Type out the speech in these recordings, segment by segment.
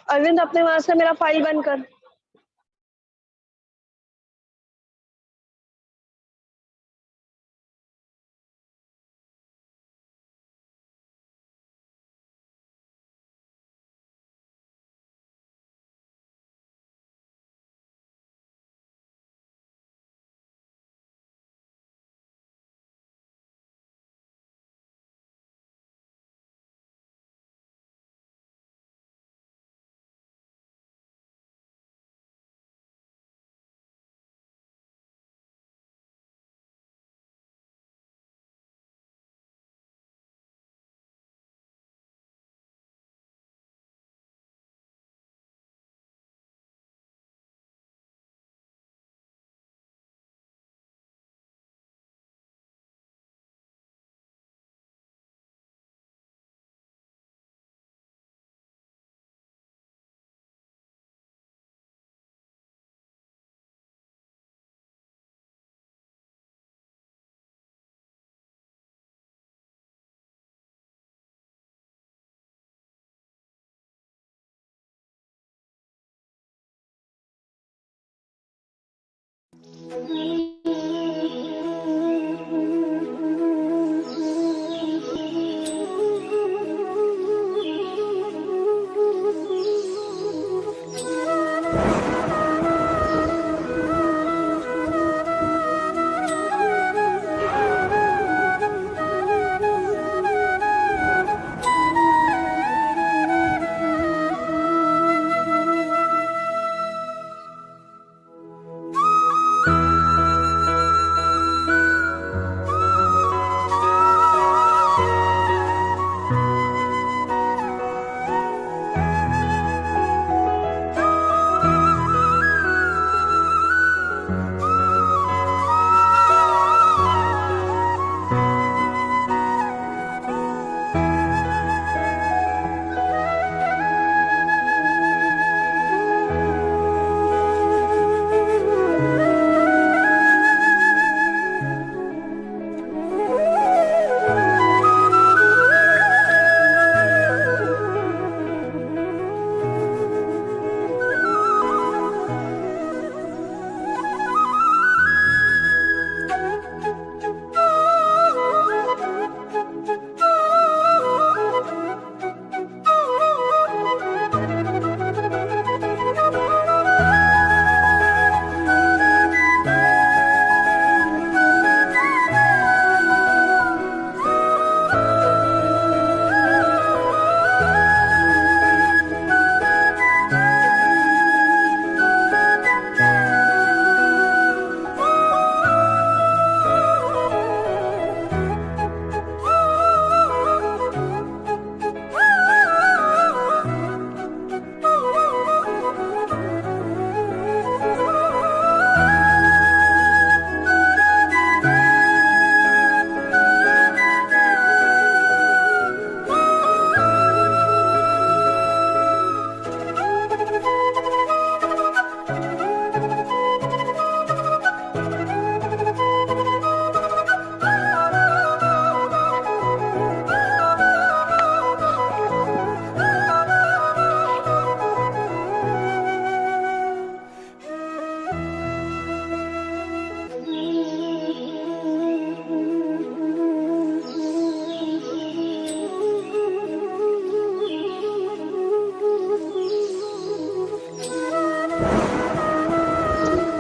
अरविंद, अपने वहां से मेरा फाइल बंद कर।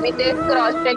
with a cross-check.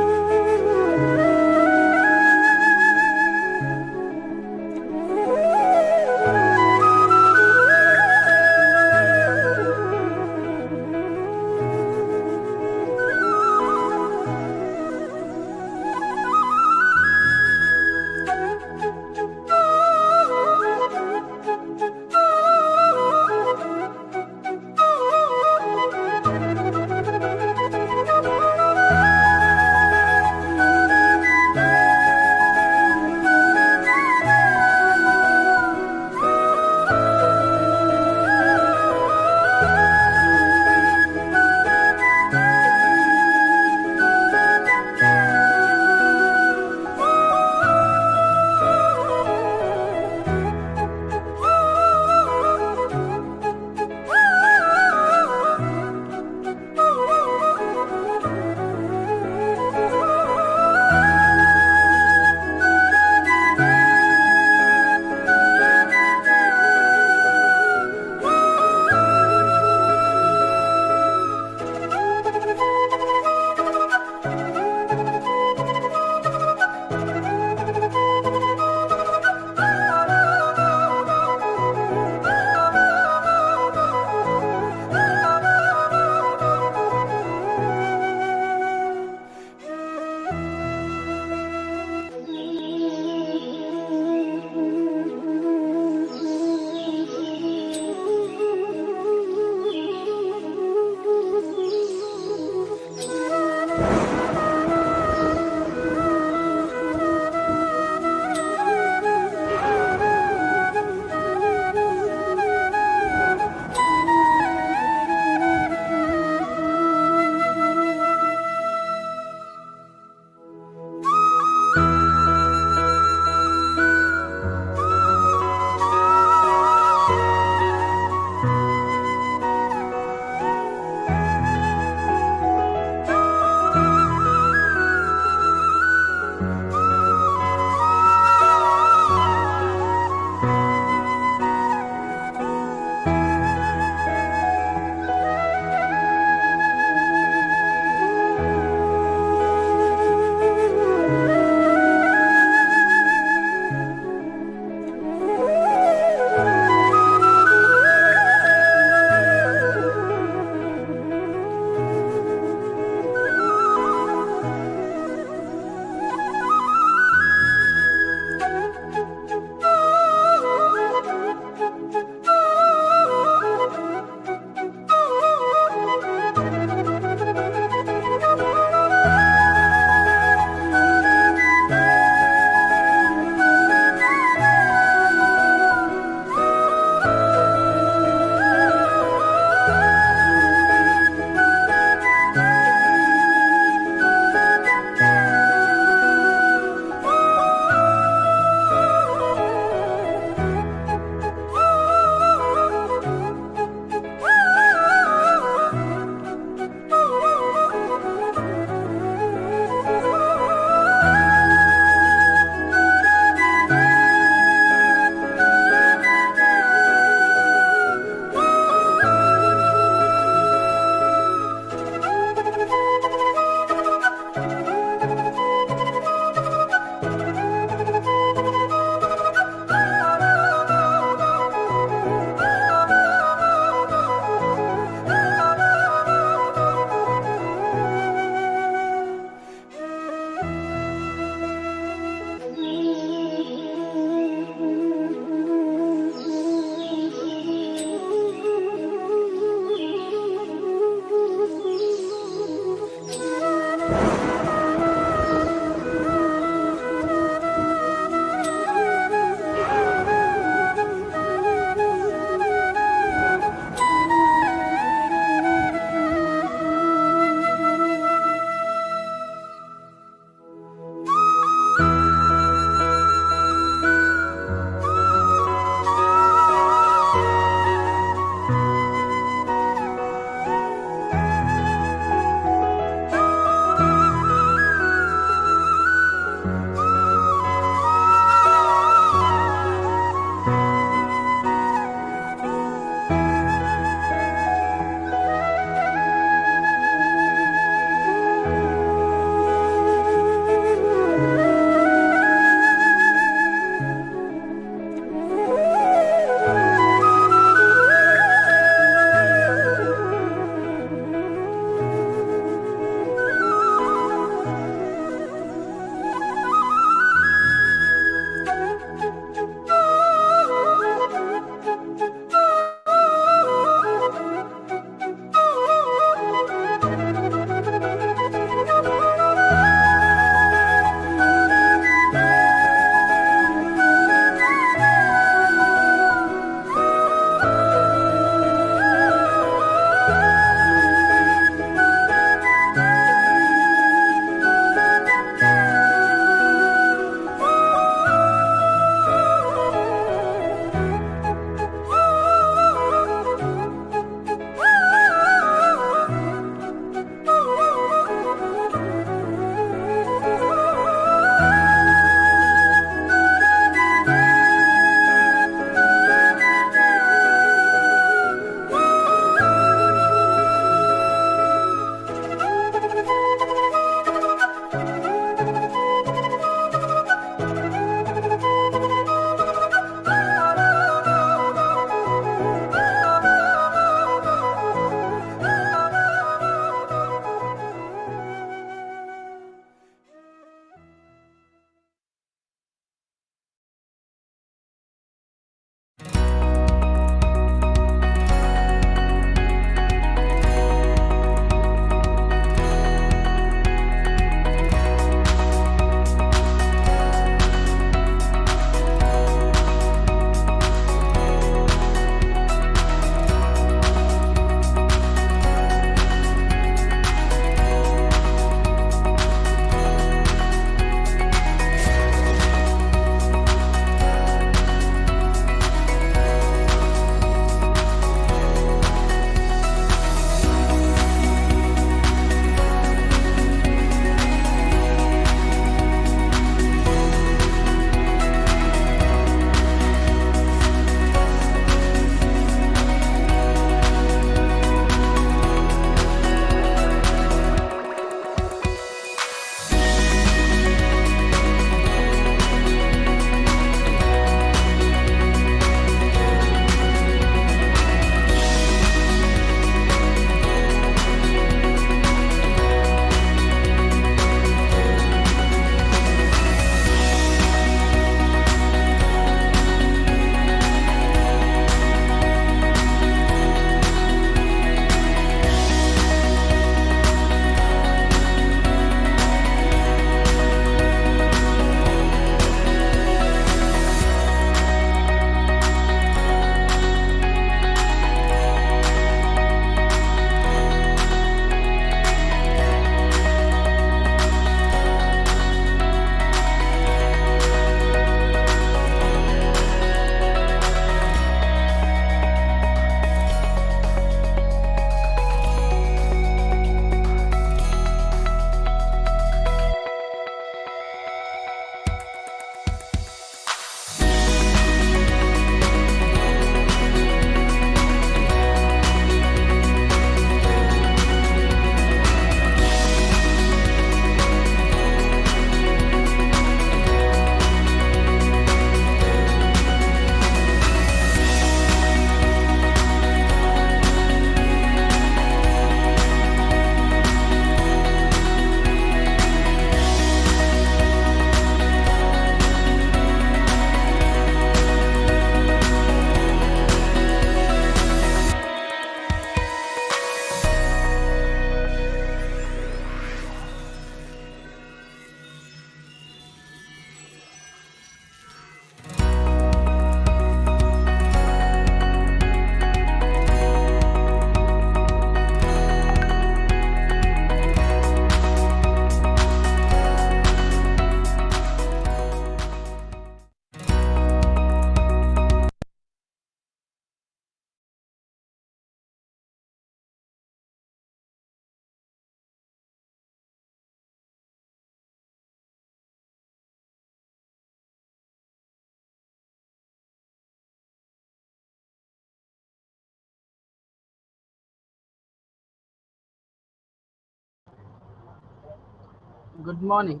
Good morning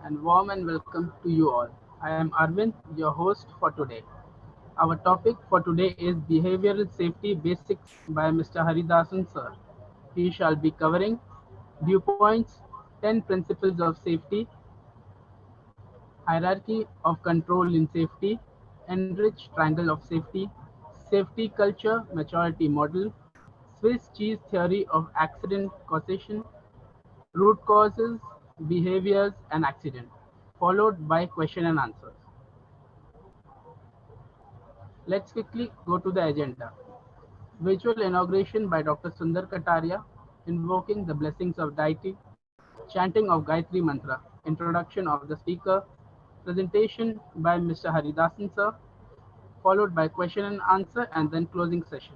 and warm and welcome to you all. I am Arvind, your host for today. Our topic for today is Behavioral Safety Basics by Mr. Haridasan sir. He shall be covering viewpoints, 10 principles of safety, hierarchy of control in safety, enriched triangle of safety, safety culture maturity model, Swiss cheese theory of accident causation, root causes, behaviors, and accident, followed by question and answers. Let's quickly go to the agenda. Visual inauguration by Dr. Sundar Kataria, invoking the blessings of deity, chanting of Gayatri Mantra, introduction of the speaker, presentation by Mr. Haridasan sir, followed by question and answer and then closing session.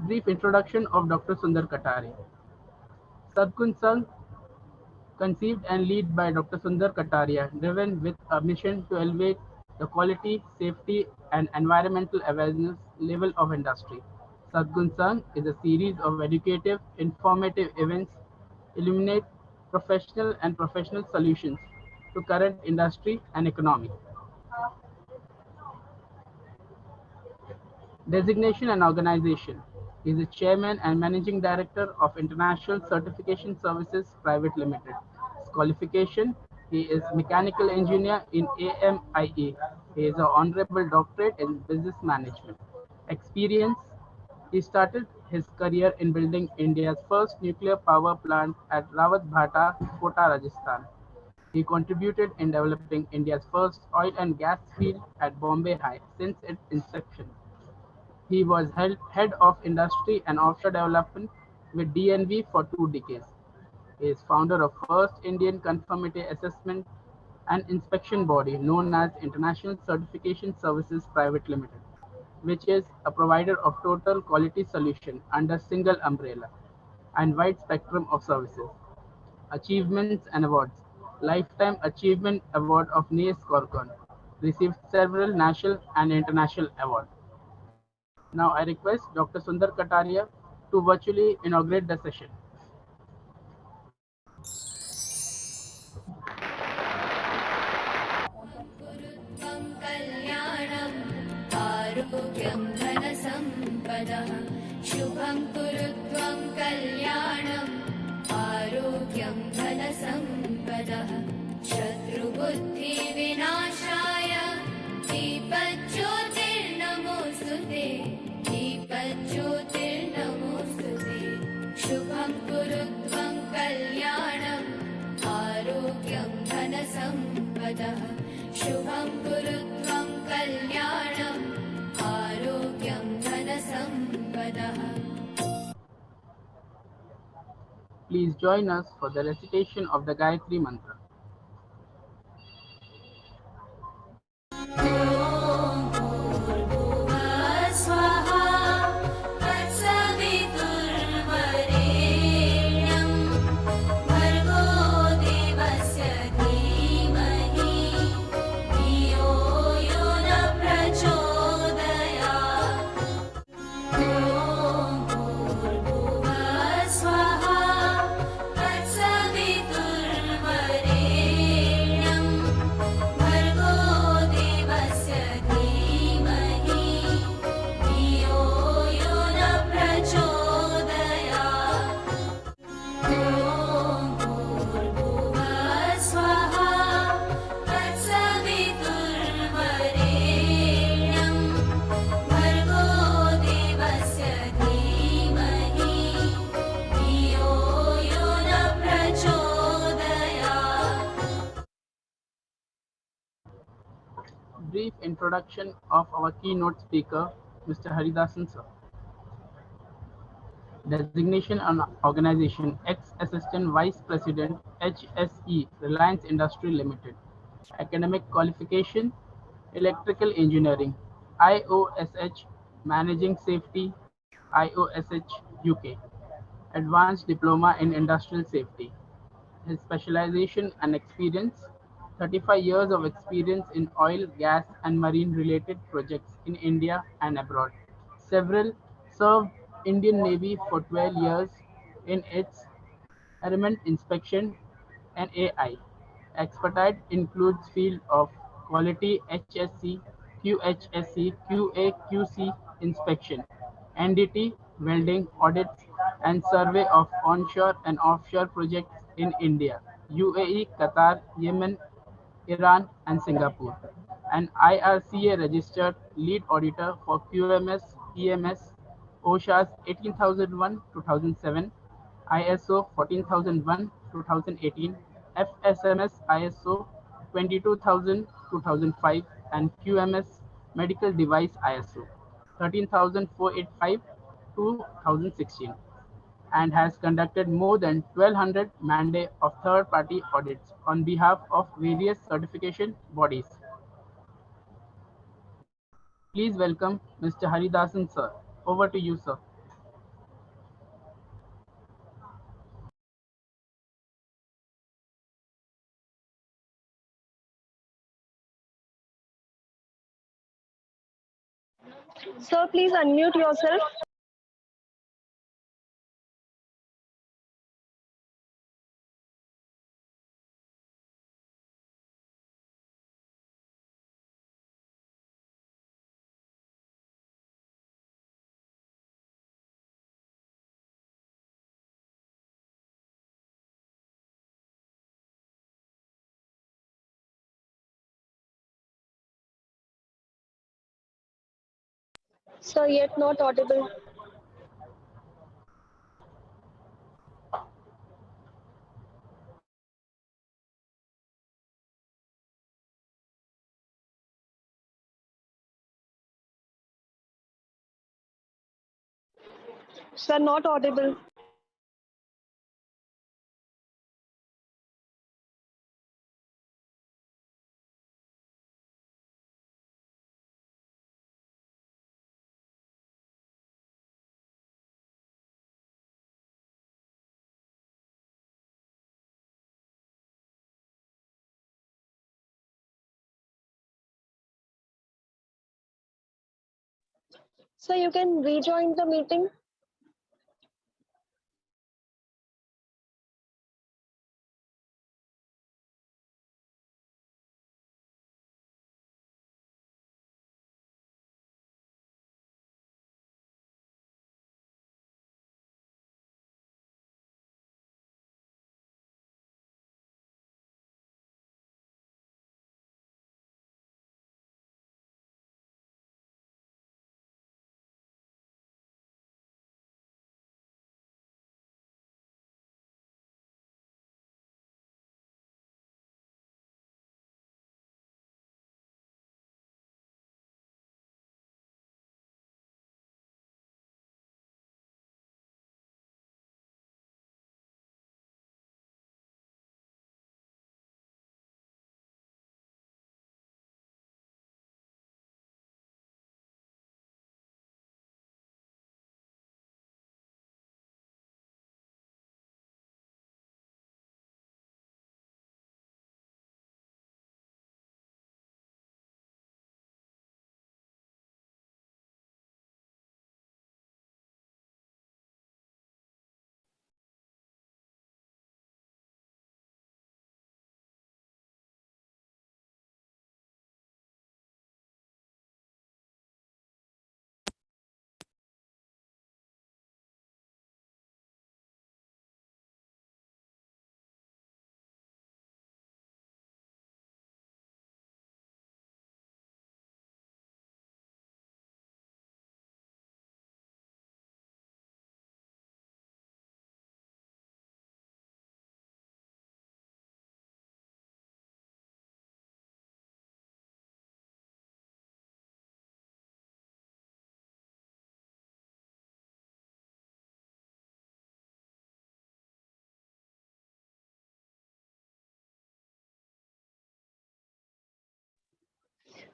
Brief introduction of Dr. Sundar Kataria. Sadgun Sangh, conceived and led by Dr. Sundar Kataria, driven with a mission to elevate the quality, safety, and environmental awareness level of industry. Sadgun Sang is a series of educative, informative events illuminate professional solutions to current industry and economy. Designation and organization. He is the chairman and managing director of International Certification Services Private Limited. His qualification: he is mechanical engineer in AMIE. He is an honorable doctorate in business management. Experience: he started his career in building India's first nuclear power plant at Rawat Bhata, Kota, Rajasthan. He contributed in developing India's first oil and gas field at Bombay High since its inception. He was head of industry and offshore development with DNV for 2 decades. He is founder of first Indian conformity assessment and inspection body known as International Certification Services Private Limited, which is a provider of total quality solution under single umbrella and wide spectrum of services. Achievements and awards. Lifetime Achievement Award of NACE Corcon. Received several national and international awards. Now I request Dr. Sundar Kataria to virtually inaugurate the session. गुरुत्वं कल्याणम् आरोग्यं धनसम्पदः शुभं कुरुत्वं कल्याणम् आरोग्यं धनसम्पदः शत्रुबुद्धिविनाशाय दीपज्योतिर्नमोऽस्तु ते दीपज्योतिर्नमोऽस्तु ते शुभं कुरुत्वं कल्याणम् आरोग्यं धनसम्पदः शुभं कुरुत्वं कल्याणम् आरोग्यं धनसम्पदः. Please join us for the recitation of the Gayatri Mantra. Brief introduction of our keynote speaker, Mr. Haridasan sir. Designation and organization: ex-assistant vice president, HSE, Reliance Industry Limited. Academic qualification: electrical engineering, IOSH, managing safety, IOSH, UK. Advanced diploma in industrial safety. His specialization and experience: 35 years of experience in oil, gas, and marine related projects in India and abroad. Several served Indian Navy for 12 years, in its element inspection and AI. Expertise includes field of quality HSC, QHSC, QA, QC inspection, NDT, welding audits, and survey of onshore and offshore projects in India, UAE, Qatar, Yemen, Iran, and Singapore. An IRCA registered lead auditor for QMS, EMS, OSHA's 18001 2007, ISO 14001 2018, FSMS ISO 22000 2005, and QMS Medical Device ISO 13485 2016, and has conducted more than 1200 mandate of third-party audits on behalf of various certification bodies. Please welcome Mr. Haridasan, sir. Over to you, sir. Sir, please unmute yourself. Sir, yet not audible. Sir, not audible. Sir, you can rejoin the meeting.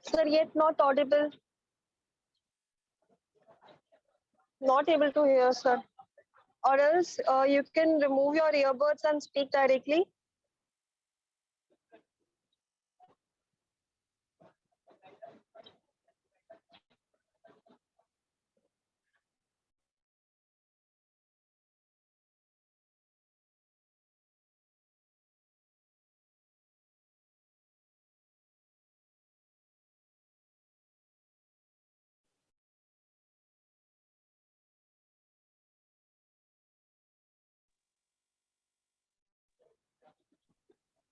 Sir, yet not audible. Not able to hear, sir. Or else you can remove your earbuds and speak directly.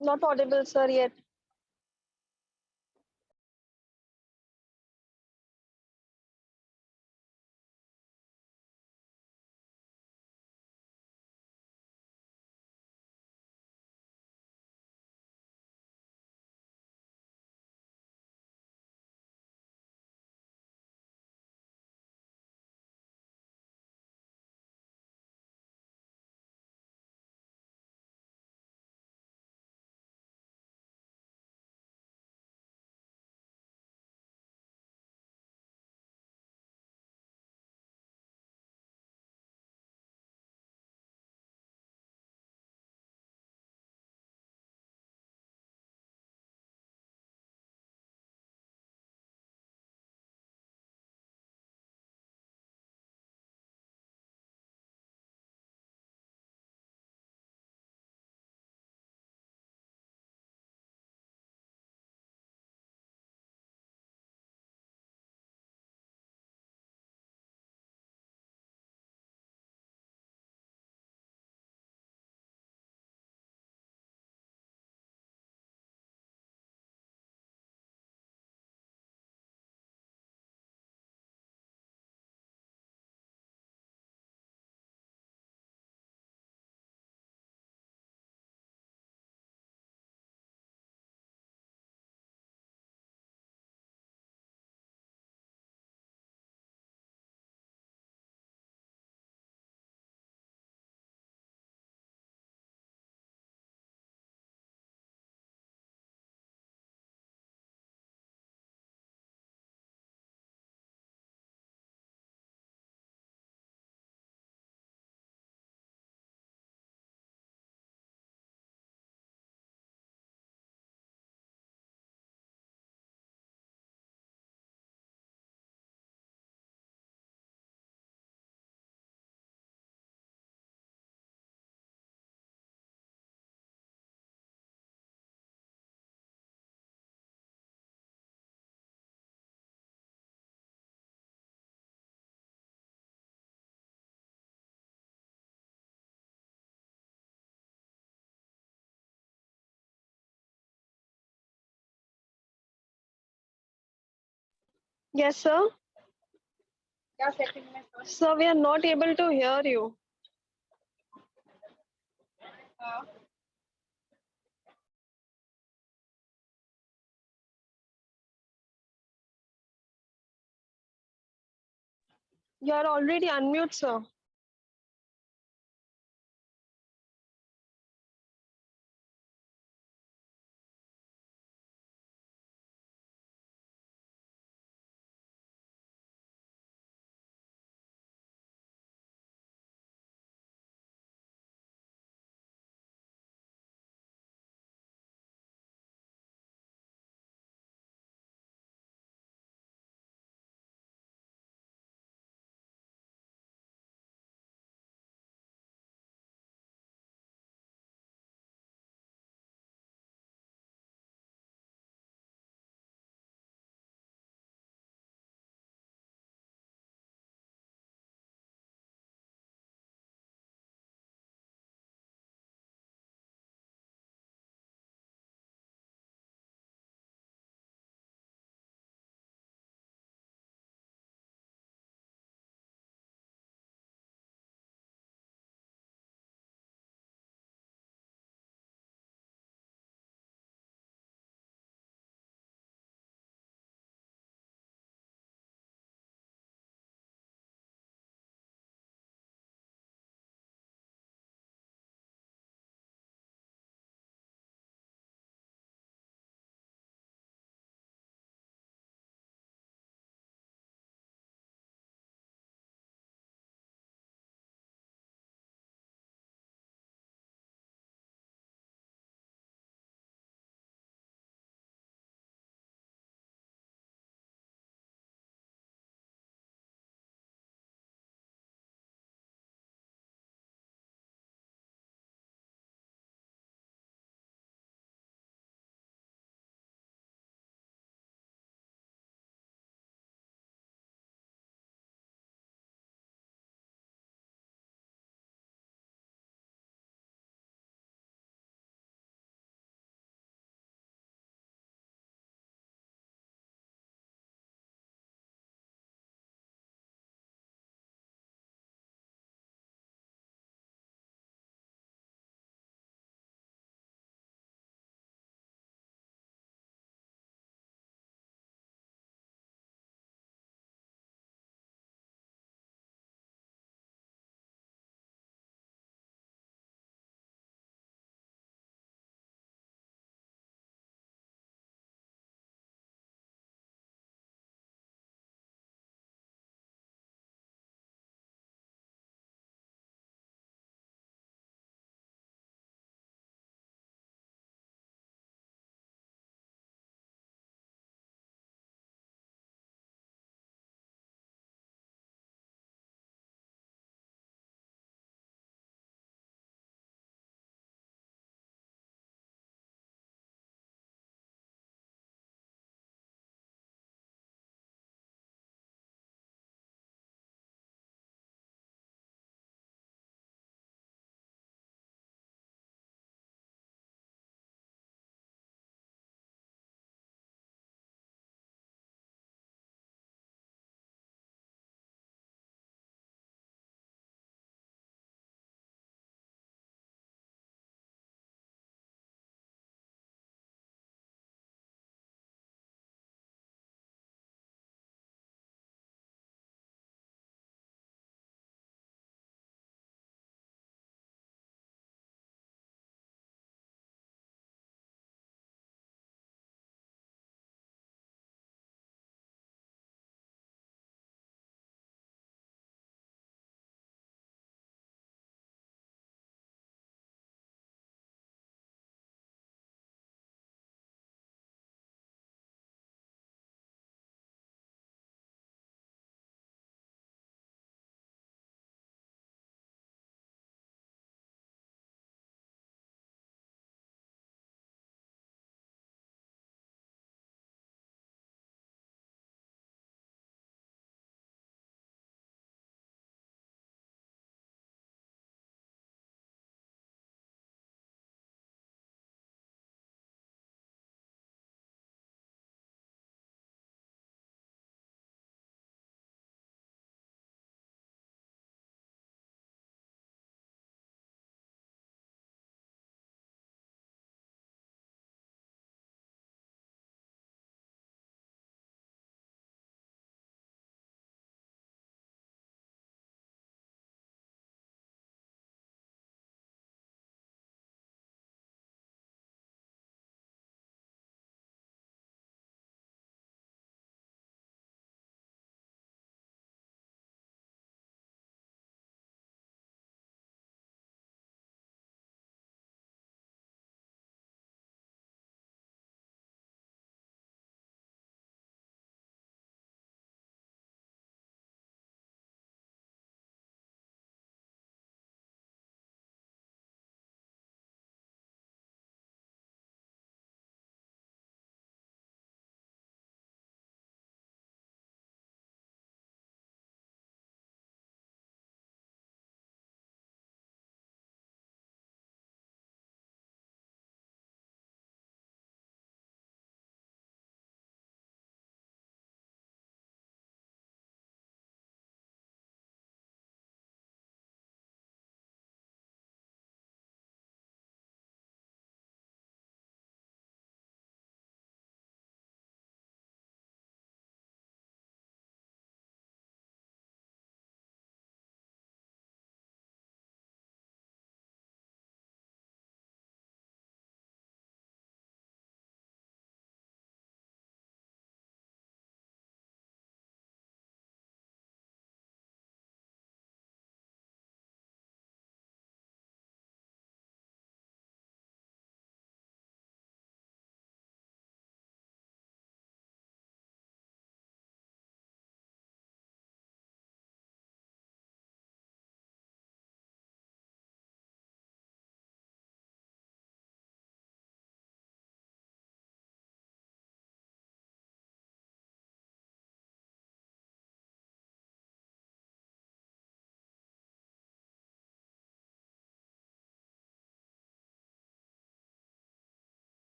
Not audible, sir, yet. Yes, sir. Sir, we are not able to hear you. You are already unmute, sir.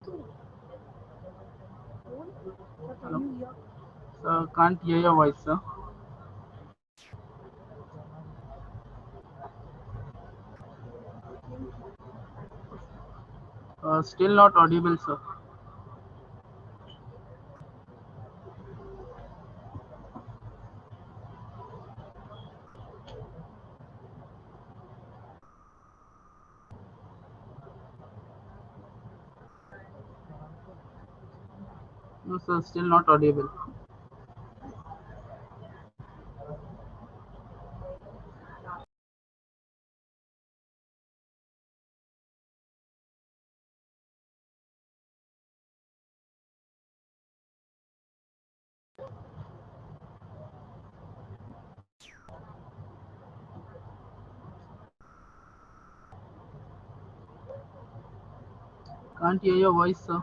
Hello? Sir, can't hear your voice, sir. Still not audible, sir. No, sir, still not audible. Can't hear your voice, sir.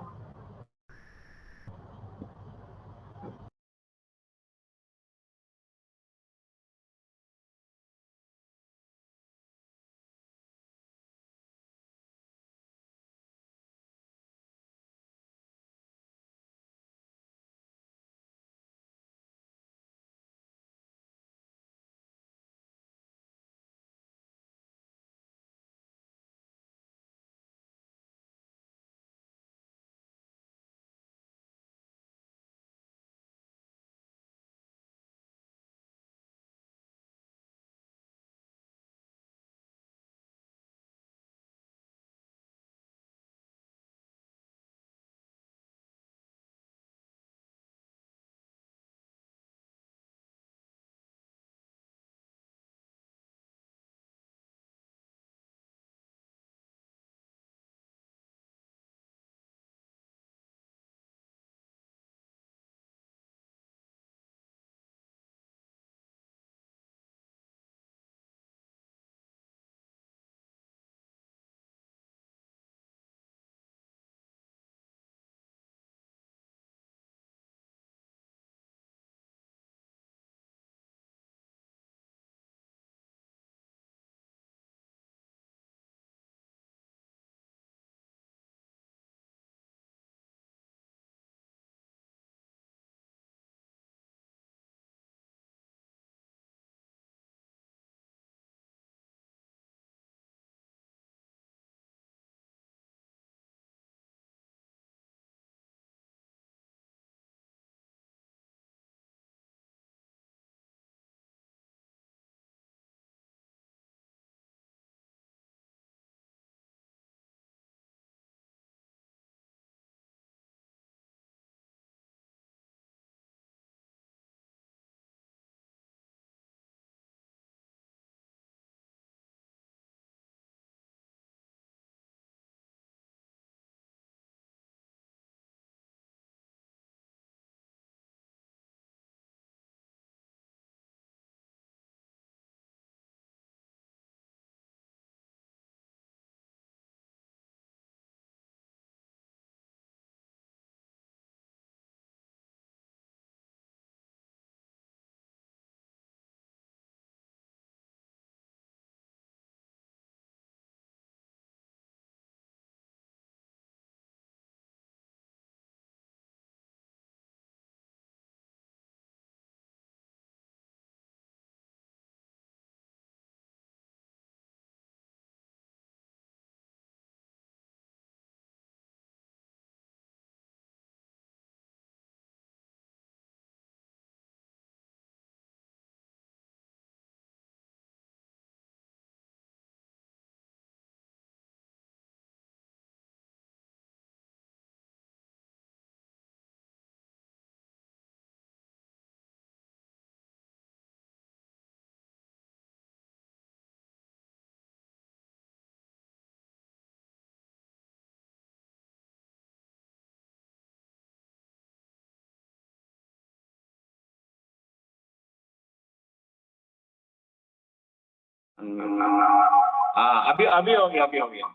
हाँ अभी अभी हो गया अभी हो गया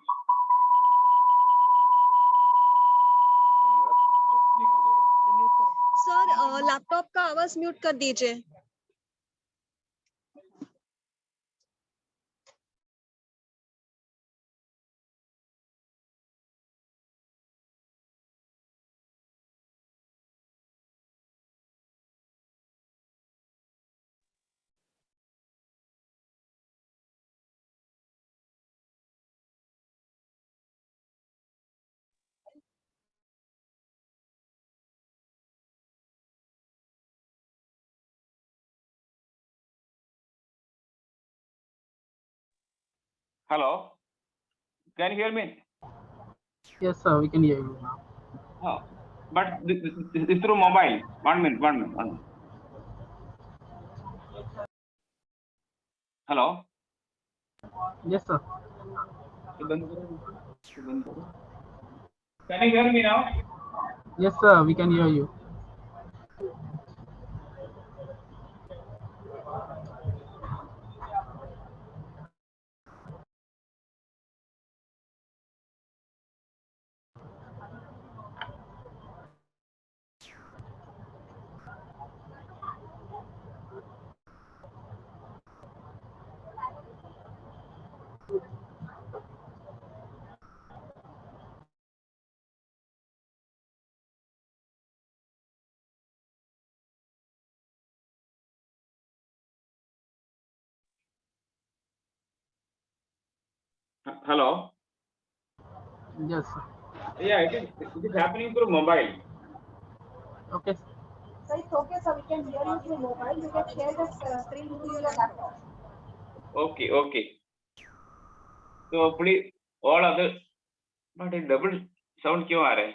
sir laptop का आवाज म्यूट कर दीजिए। Hello. Can you hear me? Yes, sir, we can hear you now. Oh, but this is through mobile. 1 minute. 1 minute. Hello. Yes, sir. Can you hear me now? Yes, sir, we can hear you. Hello. Yes, sir. Yeah, it is happening through mobile. Okay. So it's okay, so we can hear you through mobile. You can share the screen through your laptop. Okay. So please, all other, but a double sound क्यों आ रहा है?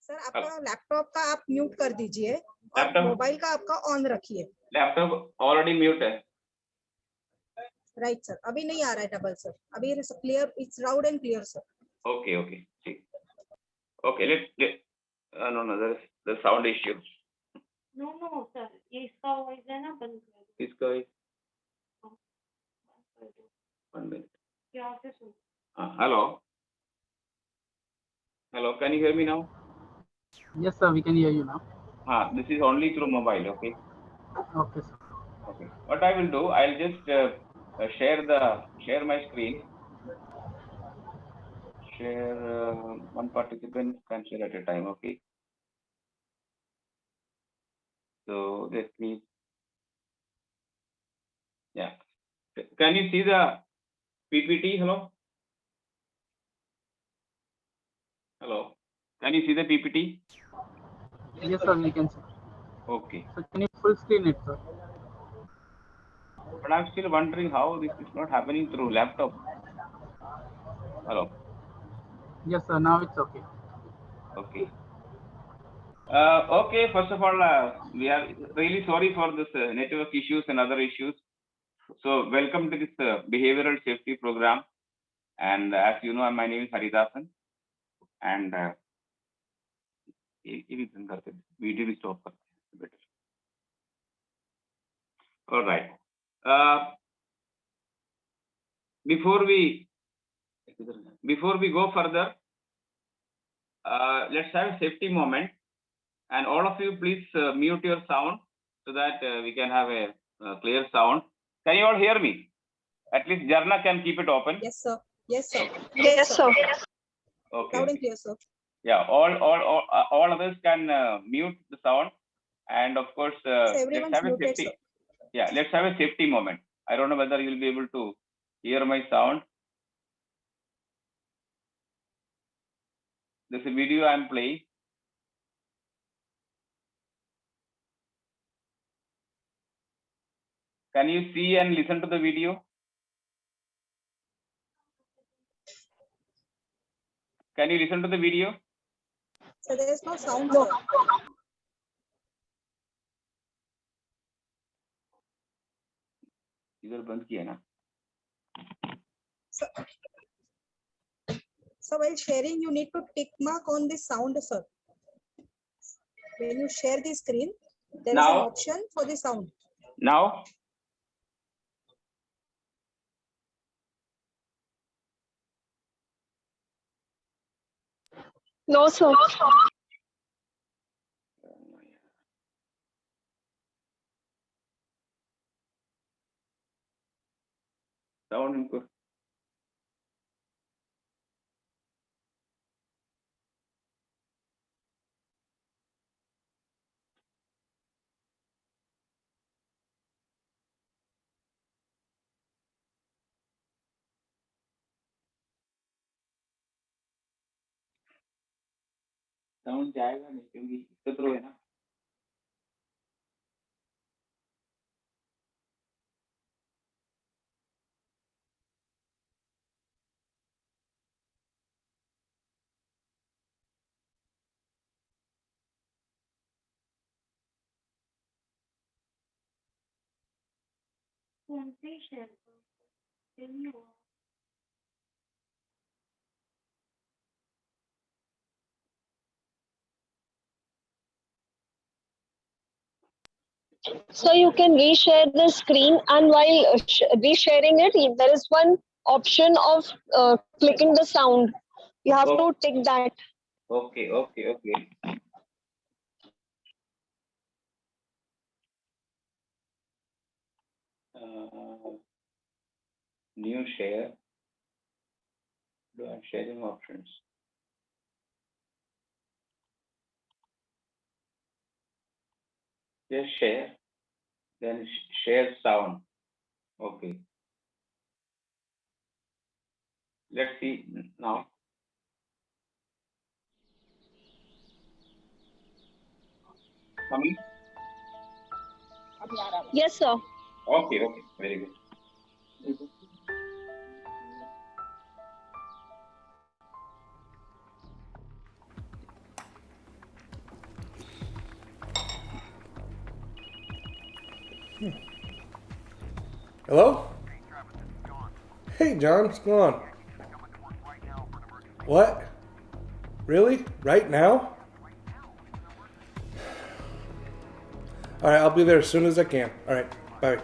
Sir आपका laptop का आप mute कर दीजिए और Laptop? Mobile का आपका ऑन रखिए. Laptop already mute है. राइट सर, अभी नहीं आ रहा है डबल सर. अभी clear, it's loud and clear sir. Okay. ठीक. Okay, no, there is sound issue. No, sir. ये इसका वॉइस है ना, बंद कर दो. इसका बंद कर दो. 1 minute. यहाँ से सुन. Hello, can you hear me now? Yes, sir, we can hear you now. This is only through mobile, okay? Okay, sir. Okay. What I will do, I'll just share my screen. Share one participant can share at a time, okay? So let me, yeah. Can you see the PPT? Hello? Can you see the PPT? Yes, sir, we can see. Okay. So can you full screen it, sir? But I'm still wondering how this is not happening through laptop. Hello? Yes, sir, now it's okay. Okay. Okay, first of all, we are really sorry for this network issues and other issues. So welcome to this behavioral safety program. And as you know, my name is Haridasan. And video will stop. All right. Before we go further, let's have a safety moment. And all of you, please mute your sound so that we can have a clear sound. Can you all hear me? At least Jarna can keep it open. Yes sir. Yes sir. Yes, sir. Okay. Loud and clear sir. Yeah, all others can mute the sound, and of course, let's everyone's have a muted, safety. sir. Yeah, let's have a safety moment. I don't know whether you'll be able to hear my sound. There's a video I'm playing. Can you see and listen to the video? Can you listen to the video? So there is no sound. No. Sir. इधर बंद किया ना? So while sharing, you need to tick mark on the sound, sir. When you share the screen, there is an Now? option for the sound. Now? No, sir. Sound इनको sound जाएगा नहीं क्योंकि इसके through है ना. कोणते share ते मी So you can reshare the screen, and while resharing it, there is one option of clicking the sound. You have to tick that. Okay, okay, okay. New share. Do I have sharing options? Just share, then share sound. Okay. Let's see now. Coming? Yes, sir. Okay, okay, very good. Hello? Hey, John, what's going on? What? Really? Right now? All right, I'll be there as soon as I can. All right, bye.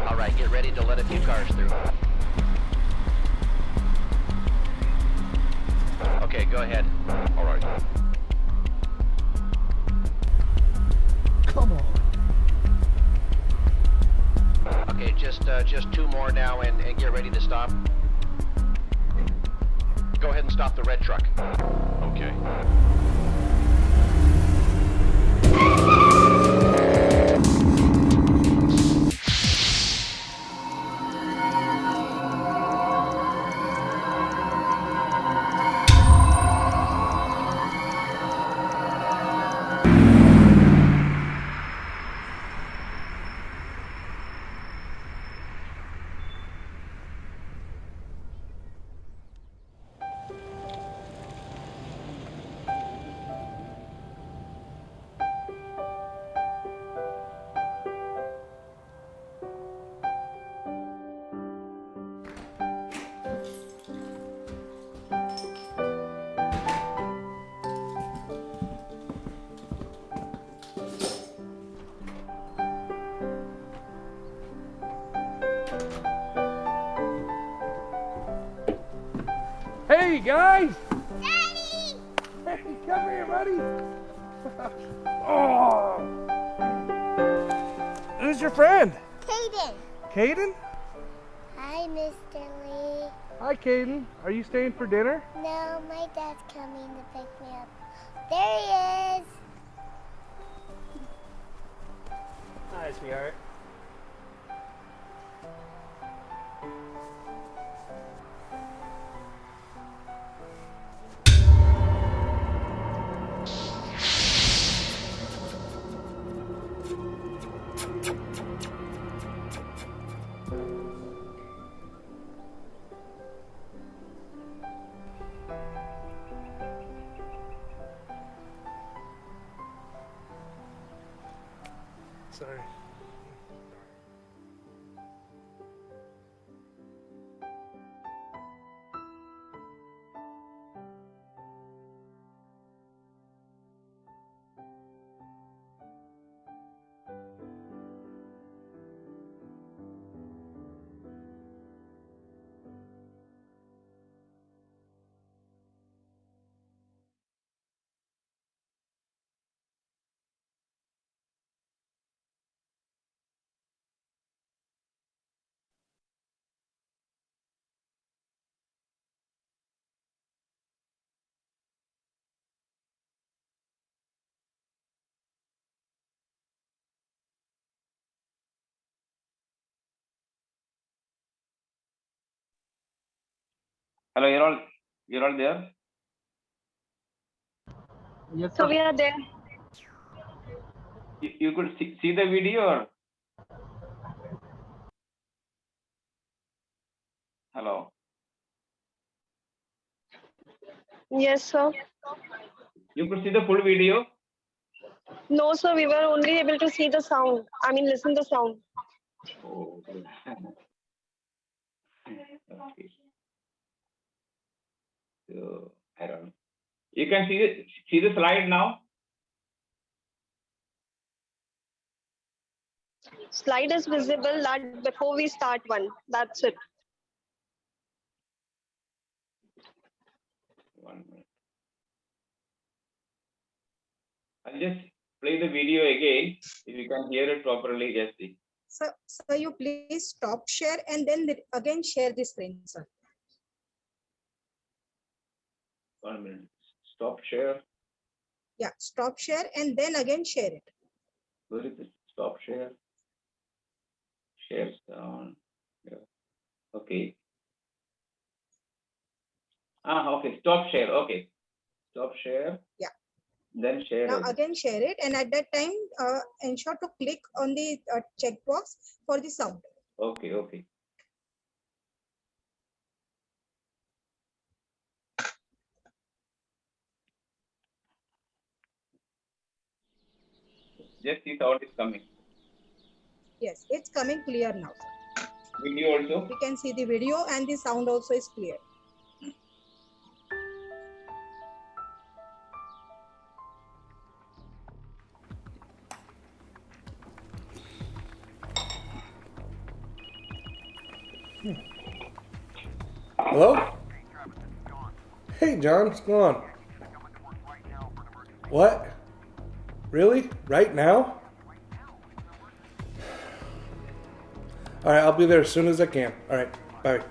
All right, get ready to let a few cars through. Okay, go ahead. All right. Come on. Okay, just two more now and get ready to stop. Go ahead and stop the red truck. Okay. Hey, guys! Daddy! Hey, come here, buddy! Oh! Who's your friend? Caden. Caden? Hi, Mr. Lee. Hi, Caden. Are you staying for dinner? No, my dad's coming to pick me up. There he is. Hi, sweetheart. Sorry. Hello, you're all there? Yes, So sir. we are there. You could see the video or? Hello. Yes, sir. You could see the full video? No, sir, we were only able to see the sound. I mean, listen the sound. Oh, okay. So, I don't know. You can see the slide now? Slide is visible that before we start one. That's it. 1 minute. I'll just play the video again. If you can hear it properly, just see. Sir, you please stop share and then again share the screen, sir. 1 minute. Stop share. Yeah, stop share and then again share it. Where is it? Stop share. Share down. Yeah. Okay. Okay. Stop share. Okay. Stop share. Yeah. Then share. Now again. again share it, and at that time, ensure to click on the checkbox for the sound. Okay. Okay. Just see sound is coming. Yes, it's coming clear now. Video also. We can see the video and the sound also is clear. Hello? Hey, John, what's going on? What? Really? Right now? All right, I'll be there as soon as I can. All right, bye.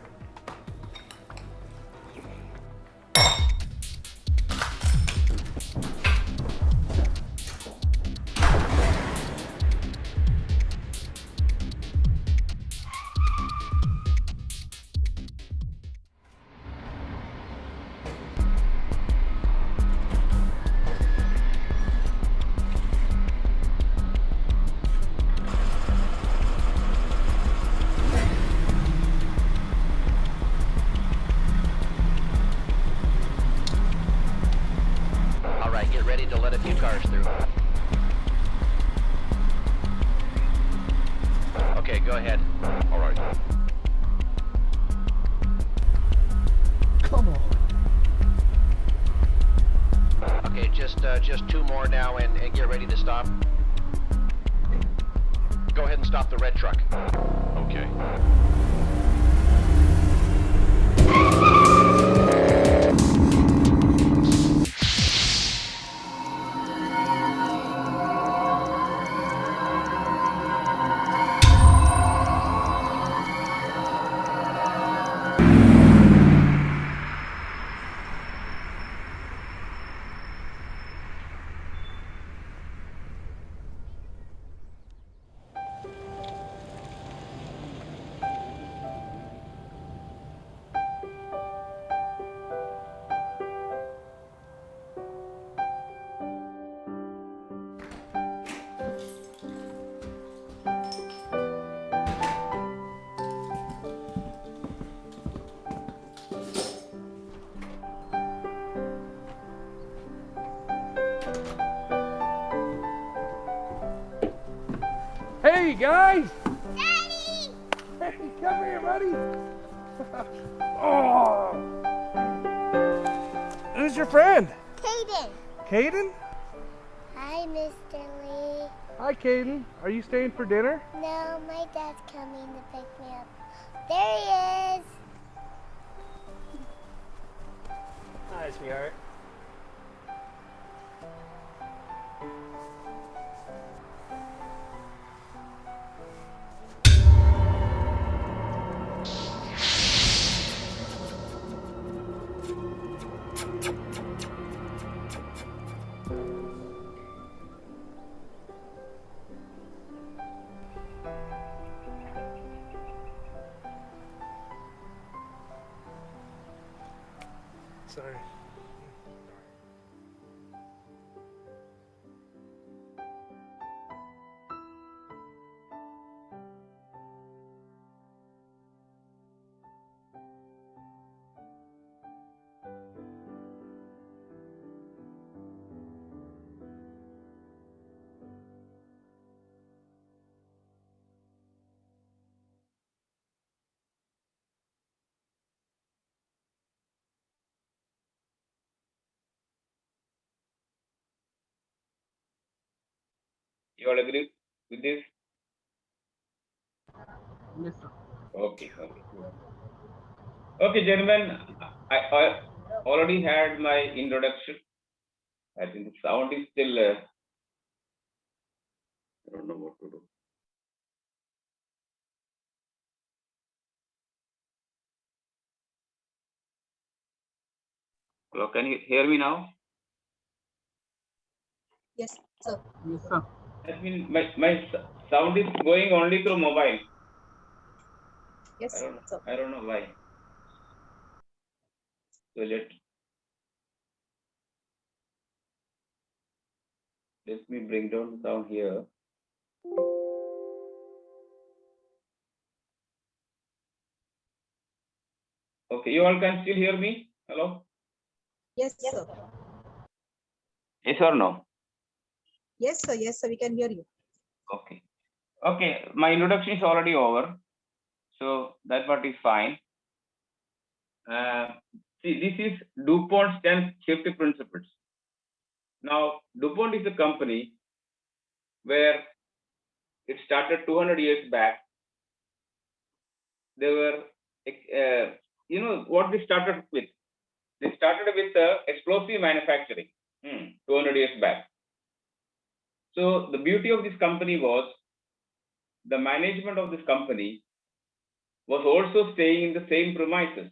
All right, get ready to let a few cars through. Okay, go ahead. All right. Come on. Okay, just 2 more now and get ready to stop. Go ahead and stop the red truck. Okay. Hey, guys! Daddy! Hey, come here, buddy! Oh! Who's your friend? Kaden. Caden? Hi, Mr. Lee. Hi, Caden. Are you staying for dinner? No, my dad's coming to pick me up. There he is. Hi, sweetheart. Sorry. You all agree with this? Yes, sir. Okay, okay. Okay, gentlemen, I already had my introduction. I think the sound is still, I don't know what to do. Hello, can you hear me now? Yes, sir. Yes, sir. I mean, my sound is going only through mobile. Yes, sir. I don't know why. So let me bring down the sound here. Okay, you all can still hear me? Hello? Yes, sir. Yes or no? Yes, sir. Yes, sir. We can hear you. Okay. Okay, my introduction is already over. So that part is fine. See, this is DuPont's 10 safety principles. Now, DuPont is a company where it started 200 years back. They were, you know, what they started with? They started with explosive manufacturing 200 years back. So the beauty of this company was the management of this company was also staying in the same premises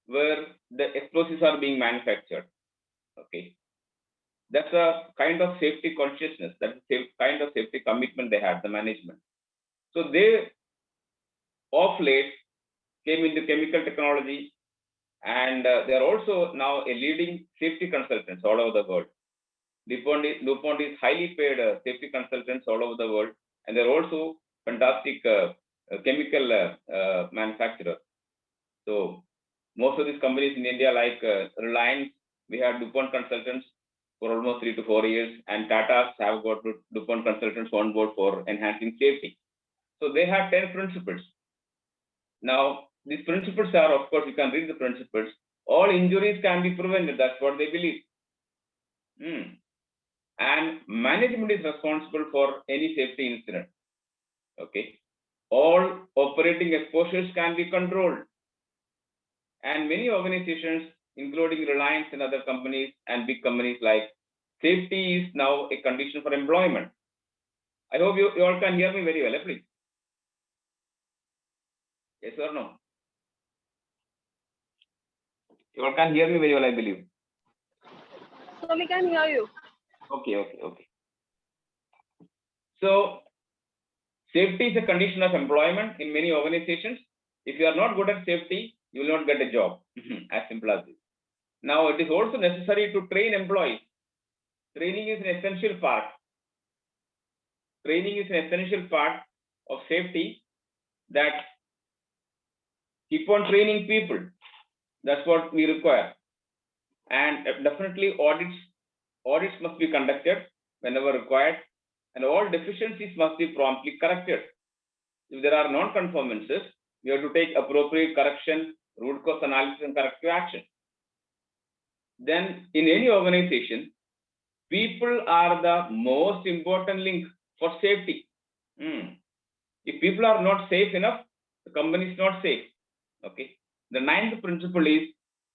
where the explosives are being manufactured. Okay. That's a kind of safety consciousness, that's a kind of safety commitment they had, the management. So they, of late, came into chemical technology, and they are also now a leading safety consultants all over the world. DuPont is highly paid safety consultants all over the world, and they're also fantastic chemical manufacturer. So most of these companies in India, like Reliance, we have DuPont consultants for almost 3 to 4 years, and Tata's have got DuPont consultants on board for enhancing safety. So they have 10 principles. Now, these principles are, of course, you can read the principles. All injuries can be prevented. That's what they believe. And management is responsible for any safety incident. Okay. All operating exposures can be controlled. And many organizations, including Reliance and other companies and big companies, like safety is now a condition for employment. I hope you all can hear me very well, please. Yes or no? You all can hear me very well, I believe. So we can hear you. Okay. So safety is a condition of employment in many organizations. If you are not good at safety, you will not get a job. As simple as this. Now, it is also necessary to train employees. Training is an essential part. Training is an essential part of safety, that keep on training people. That's what we require. And definitely audits must be conducted whenever required, and all deficiencies must be promptly corrected. If there are non-conformances, you have to take appropriate correction, root cause analysis, and corrective action. Then in any organization, people are the most important link for safety. If people are not safe enough, the company is not safe. Okay. The 9th principle is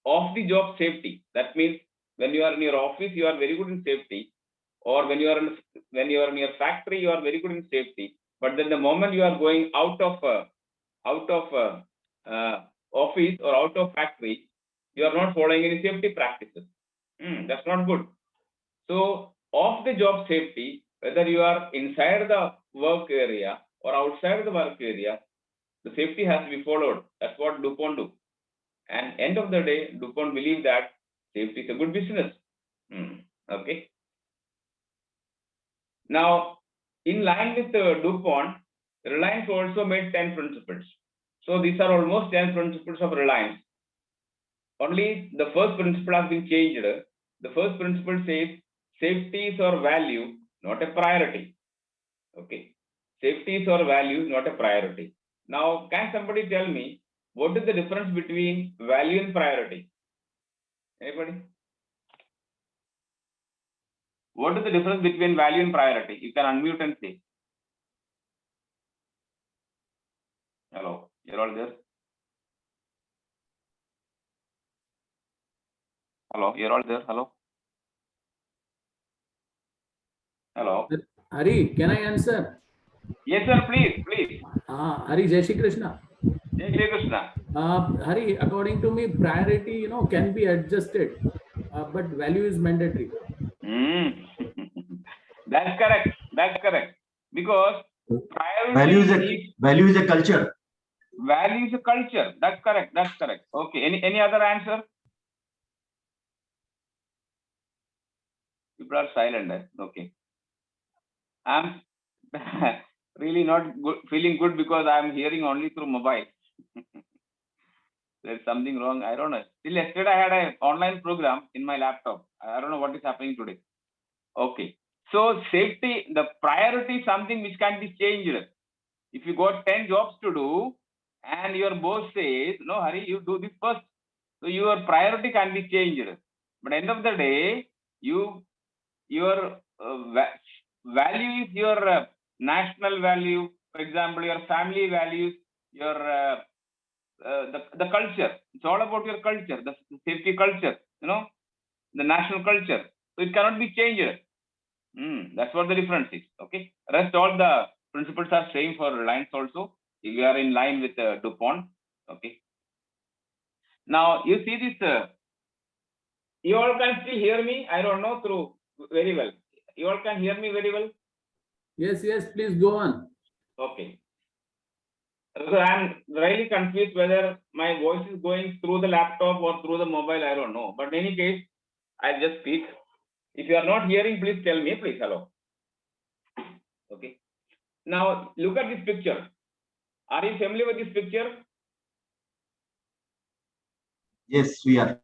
off-the-job safety. That means when you are in your office, you are very good in safety, or when you are in your factory, you are very good in safety. But then the moment you are going out of office or out of factory, you are not following any safety practices. That's not good. So off-the-job safety, whether you are inside the work area or outside the work area, the safety has to be followed. That's what DuPont do. And end of the day, DuPont believe that Safety is a good business. Okay. Now, in line with DuPont, Reliance also made 10 principles. So these are almost 10 principles of Reliance. Only the first principle has been changed. The first principle says safety is our value, not a priority. Okay. Safety is our value, not a priority. Now, can somebody tell me what is the difference between value and priority? Anybody? What is the difference between value and priority? You can unmute and say. Hello, you're all there? Hello, you're all there? Hello? Hello? Hari, can I answer? Yes, sir, please, please. Hari, Jai Shri Krishna. Jai Shri Krishna. Hari, according to me, priority, can be adjusted, but value is mandatory. That's correct. That's correct. Because value is a culture. Value is a culture. That's correct. That's correct. Okay. Any other answer? People are silent. Okay. I'm really not feeling good because I'm hearing only through mobile. There's something wrong. I don't know. Till yesterday, I had an online program in my laptop. I don't know what is happening today. Okay. So safety, the priority is something which can be changed. If you got 10 jobs to do and your boss says, no, Hari, you do this first. So your priority can be changed. But end of the day, your value is your national value. For example, your family values, your the culture. It's all about your culture, the safety culture, the national culture. So it cannot be changed. That's what the difference is. Okay. Rest all the principles are same for Reliance also. We are in line with DuPont. Okay. Now you see this. You all can still hear me. I don't know through very well. You all can hear me very well. Yes, please go on. Okay. So I'm really confused whether my voice is going through the laptop or through the mobile. I don't know. But in any case, I'll just speak. If you are not hearing, please tell me. Please, hello. Okay. Now look at this picture. Are you familiar with this picture? Yes, we are.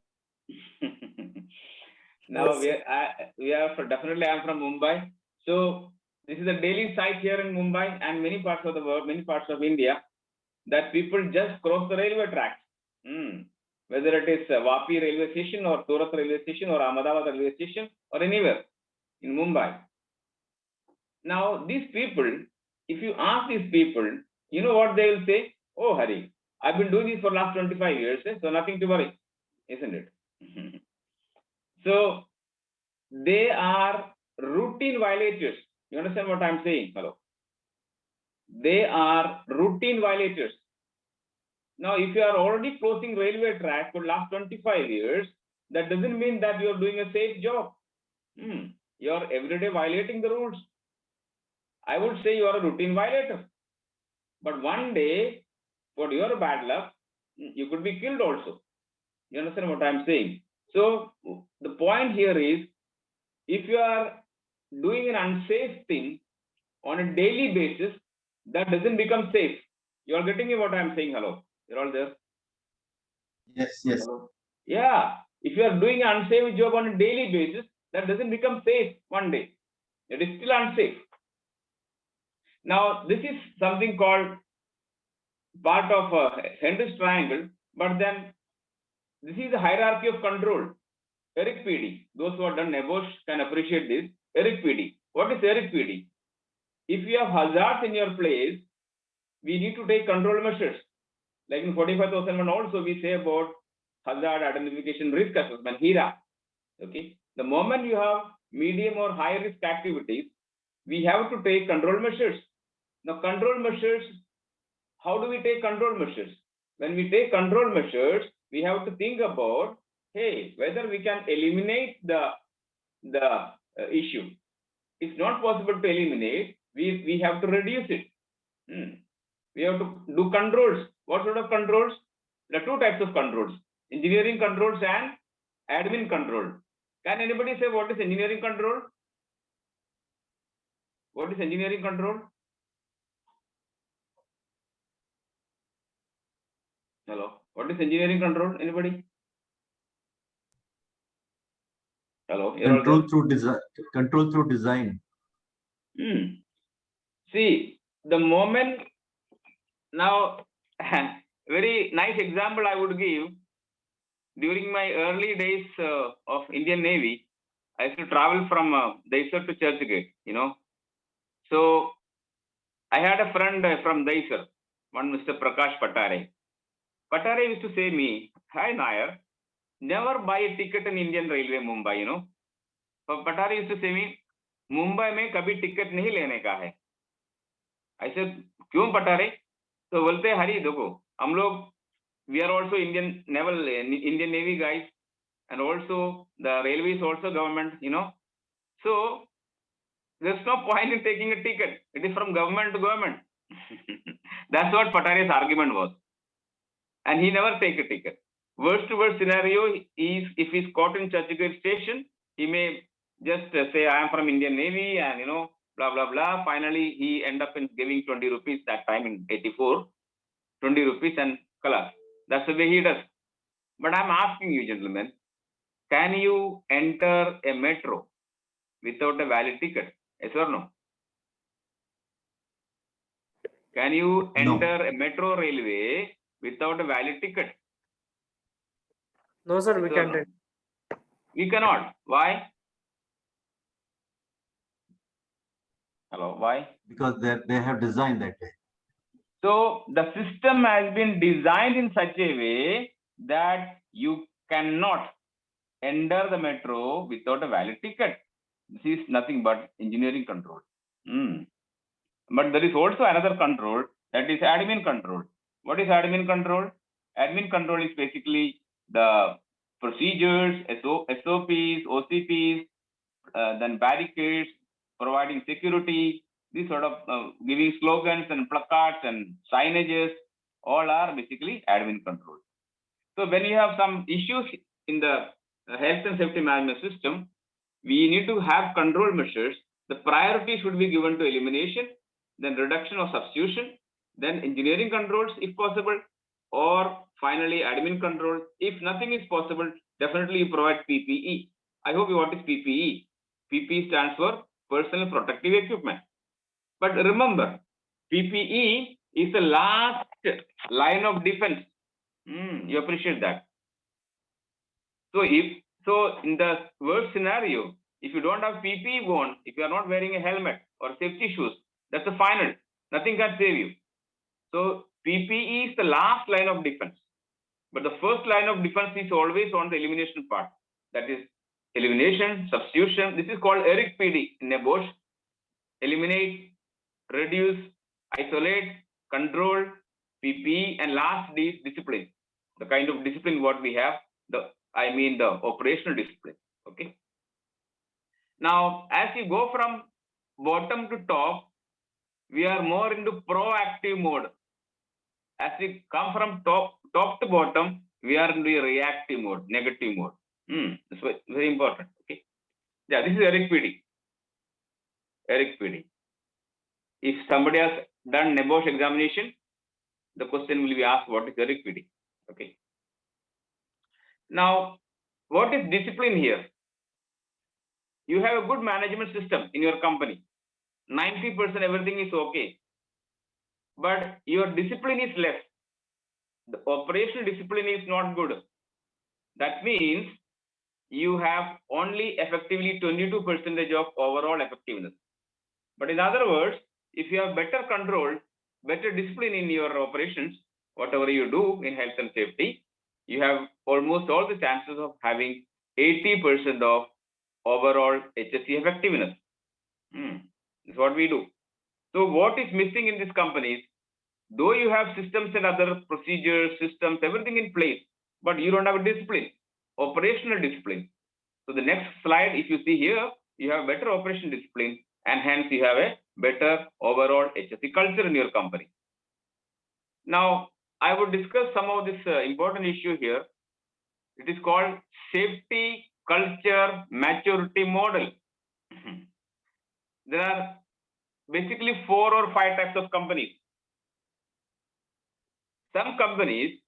Now we are definitely. I'm from Mumbai. So this is a daily sight here in Mumbai and many parts of the world, many parts of India, that people just cross the railway tracks. Whether it is Vapi railway station or Surat railway station or Ahmedabad railway station or anywhere in Mumbai. Now these people, if you ask these people, you know what they will say? Oh, Hari, I've been doing this for last 25 years, so nothing to worry, isn't it? So they are routine violators. You understand what I'm saying? Hello. They are routine violators. Now, if you are already crossing railway track for last 25 years, that doesn't mean that you are doing a safe job. You are every day violating the rules. I would say you are a routine violator. But one day, for your bad luck, you could be killed also. You understand what I'm saying? So the point here is, if you are doing an unsafe thing on a daily basis, that doesn't become safe. You are getting me what I'm saying? Hello. You're all there? Yes. Hello? Yeah. If you are doing an unsafe job on a daily basis, that doesn't become safe one day. It is still unsafe. Now, this is something called part of Henry's triangle, but then this is the hierarchy of control. Eric PD, those who have done NEBOSH can appreciate this. Eric PD. What is Eric PD? If you have hazards in your place, we need to take control measures. Like in 45,001 also we say about hazard identification risk assessment, HIRA. Okay. The moment you have medium or high risk activities, we have to take control measures. Now, control measures, how do we take control measures? When we take control measures, we have to think about, hey, whether we can eliminate the issue. It's not possible to eliminate. We have to reduce it. We have to do controls. What sort of controls? There are two types of controls: engineering controls and admin control. Can anybody say what is engineering control? What is engineering control? Hello. What is engineering control? Anybody? Hello. Control through design. Control through design. See, the moment now, very nice example I would give. During my early days of Indian Navy, I used to travel from Daisar to Churchgate, you know. So I had a friend from Daisar, one Mr. Prakash Patare. Patare used to say me, "Hi Nair, never buy a ticket in Indian Railway Mumbai, you know." So Patare used to say me, "Mumbai में कभी ticket नहीं लेने का है." I said, "क्यों Patare?" तो बोलते हरी देखो हम लोग we are also Indian naval Indian Navy guys, and also the railway is also government, you know. So there's no point in taking a ticket. It is from government to government. That's what Patare's argument was. And he never take a ticket. Worst to worst scenario is if he's caught in Churchgate station, he may just say, I am from Indian Navy and, you know, blah, blah, blah. Finally, he end up in giving 20 rupees that time in 84, 20 rupees and color. That's the way he does. But I'm asking you, gentlemen, can you enter a metro without a valid ticket? Yes or no? Can you enter a metro railway without a valid ticket? No, sir, we Yes or can't. no? We cannot. Why? Hello, why? Because they have designed that way. So the system has been designed in such a way that you cannot enter the metro without a valid ticket. This is nothing but engineering control. But there is also another control, that is admin control. What is admin control? Admin control is basically the procedures, SOPs, OCPs, then barricades, providing security, these sort of giving slogans and placards and signages, all are basically admin control. So when you have some issues in the health and safety management system, we need to have control measures. The priority should be given to elimination, then reduction or substitution, then engineering controls if possible, or finally admin control. If nothing is possible, definitely you provide PPE. I hope you know what is PPE. PPE stands for personal protective equipment. But remember, PPE is the last line of defense. You appreciate that. So in the worst scenario, if you don't have PPE on, if you are not wearing a helmet or safety shoes, that's the final. Nothing can save you. So PPE is the last line of defense. But the first line of defense is always on the elimination part. That is elimination, substitution. This is called ERIC PD in a Bosch. Eliminate, reduce, isolate, control, PPE, and last is discipline. The kind of discipline what we have, the operational discipline. Okay. Now, as you go from bottom to top, we are more into proactive mode. As we come from top to bottom, we are into a reactive mode, negative mode. That's very important. Okay. Yeah, this is ERIC PD. ERIC PD. If somebody has done NEBOSH examination, the question will be asked, what is ERIC PD? Okay. Now, what is discipline here? You have a good management system in your company. 90% everything is okay. But your discipline is less. The operational discipline is not good. That means you have only effectively 22% of overall effectiveness. But in other words, if you have better control, better discipline in your operations, whatever you do in health and safety, you have almost all the chances of having 80% of overall HSE effectiveness. That's what we do. So what is missing in these companies, though you have systems and other procedures, systems, everything in place, but you don't have a discipline, operational discipline. So the next slide, if you see here, you have better operational discipline, and hence you have a better overall HSE culture in your company. Now, I would discuss some of this important issue here. It is called safety culture maturity model. There are basically 4 or 5 types of companies. Some companies,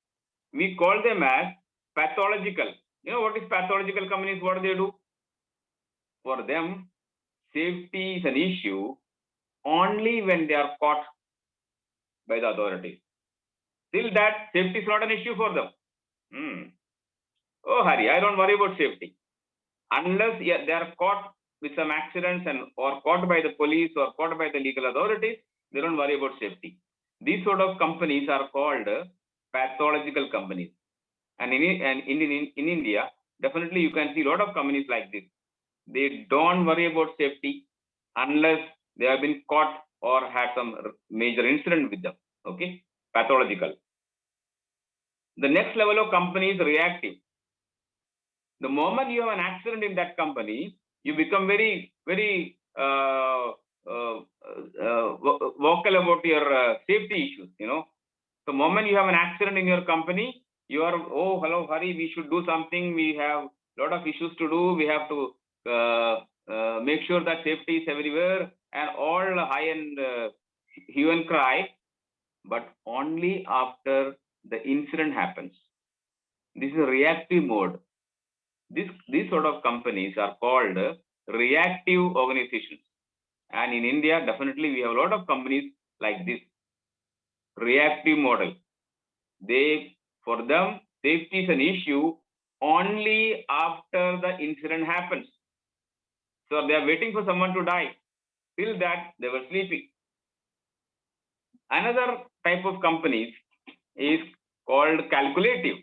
we call them as pathological. You know what is pathological companies? What do they do? For them, safety is an issue only when they are caught by the authorities. Till that, safety is not an issue for them. Oh, Hari, I don't worry about safety. Unless they are caught with some accidents or caught by the police or caught by the legal authorities, they don't worry about safety. These sort of companies are called pathological companies. And in India, definitely you can see a lot of companies like this. They don't worry about safety unless they have been caught or had some major incident with them. Okay, pathological. The next level of company is reactive. The moment you have an accident in that company, you become very, very vocal about your safety issues. You know, the moment you have an accident in your company, you are, oh, hello, Hari, we should do something. We have a lot of issues to do. We have to make sure that safety is everywhere, and all high and hue and cry, but only after the incident happens. This is a reactive mode. These sort of companies are called reactive organizations. And in India, definitely we have a lot of companies like this reactive model. For them, safety is an issue only after the incident happens. So they are waiting for someone to die. Till that, they were sleeping. Another type of companies is called calculative.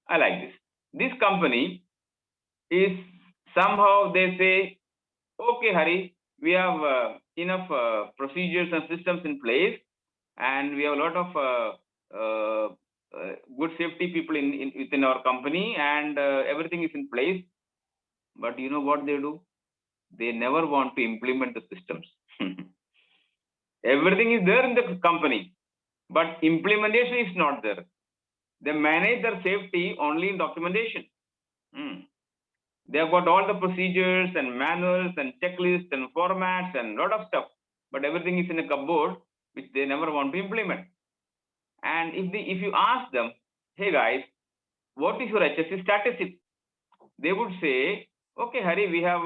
I like this. This company is somehow they say, okay, Hari, we have enough procedures and systems in place, and we have a lot of good safety people within our company, and everything is in place. But you know what they do? They never want to implement the systems. Everything is there in the company, but implementation is not there. They manage their safety only in documentation. They have got all the procedures and manuals and checklists and formats and a lot of stuff, but everything is in a cupboard which they never want to implement. And if you ask them, hey guys, what is your HSC statistic? They would say, okay, Hari, we have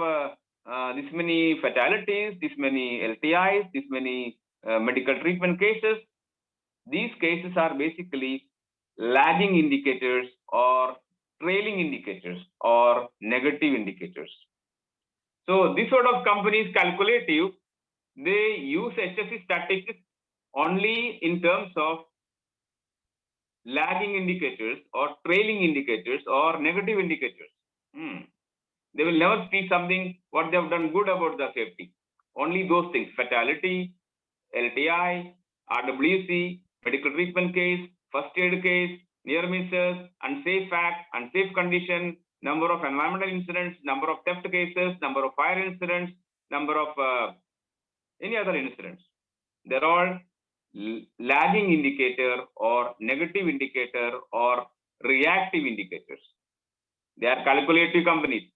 this many fatalities, this many LTIs, this many medical treatment cases. These cases are basically lagging indicators or trailing indicators or negative indicators. So this sort of companies, calculative, they use HSC statistics only in terms of lagging indicators or trailing indicators or negative indicators. They will never see something what they have done good about the safety. Only those things: fatality, LTI, RWC, medical treatment case, first aid case, near misses, unsafe act, unsafe condition, number of environmental incidents, number of theft cases, number of fire incidents, number of any other incidents. They're all lagging indicator or negative indicator or reactive indicators. They are calculative companies.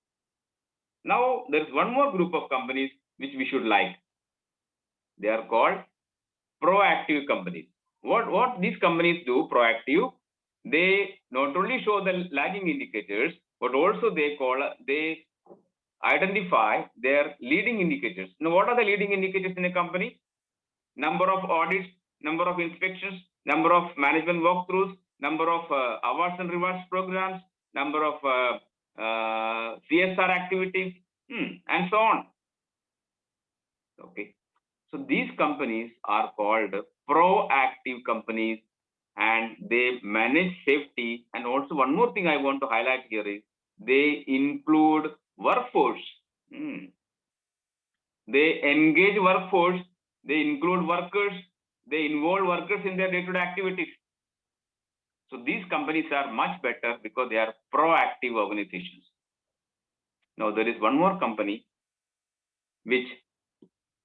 Now, there's one more group of companies which we should like. They are called proactive companies. What these companies do, proactive, they not only show the lagging indicators, but also they identify their leading indicators. Now, what are the leading indicators in a company? Number of audits, number of inspections, number of management walkthroughs, number of awards and rewards programs, number of CSR activities, and so on. Okay. So these companies are called proactive companies, and they manage safety. And also one more thing I want to highlight here is they include workforce. They engage workforce, they include workers, they involve workers in their day-to-day activities. So these companies are much better because they are proactive organizations. Now there is one more company which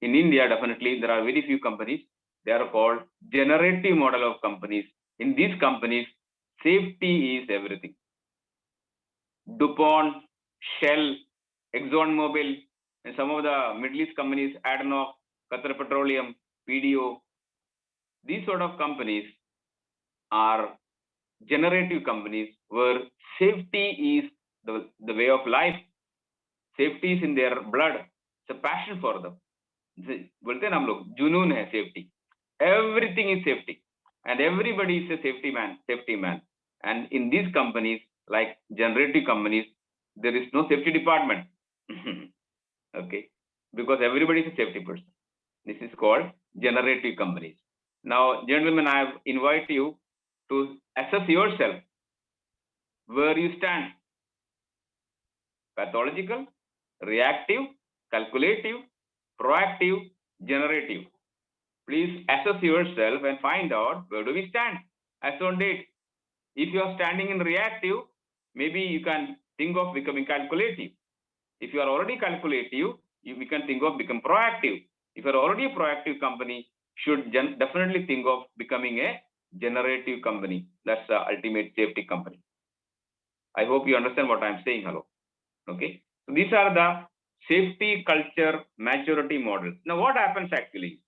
in India, definitely there are very few companies. They are called generative model of companies. In these companies, safety is everything. DuPont, Shell, ExxonMobil, and some of the Middle East companies, ADNOC, Qatar Petroleum, PDO. These sort of companies are generative companies where safety is the way of life. Safety is in their blood. It's a passion for them. बोलते हैं हम लोग जुनून है safety. Everything is safety, and everybody is a safety man. And in these companies, like generative companies, there is no safety department. Okay, because everybody is a safety person. This is called generative companies. Now, gentlemen, I invite you to assess yourself where you stand. Pathological, reactive, calculative, proactive, generative. Please assess yourself and find out where do we stand as on date. If you are standing in reactive, maybe you can think of becoming calculative. If you are already calculative, we can think of becoming proactive. If you are already a proactive company, should definitely think of becoming a generative company. That's the ultimate safety company. I hope you understand what I'm saying. Hello. Okay. So these are the safety culture maturity models. Now, what happens actually?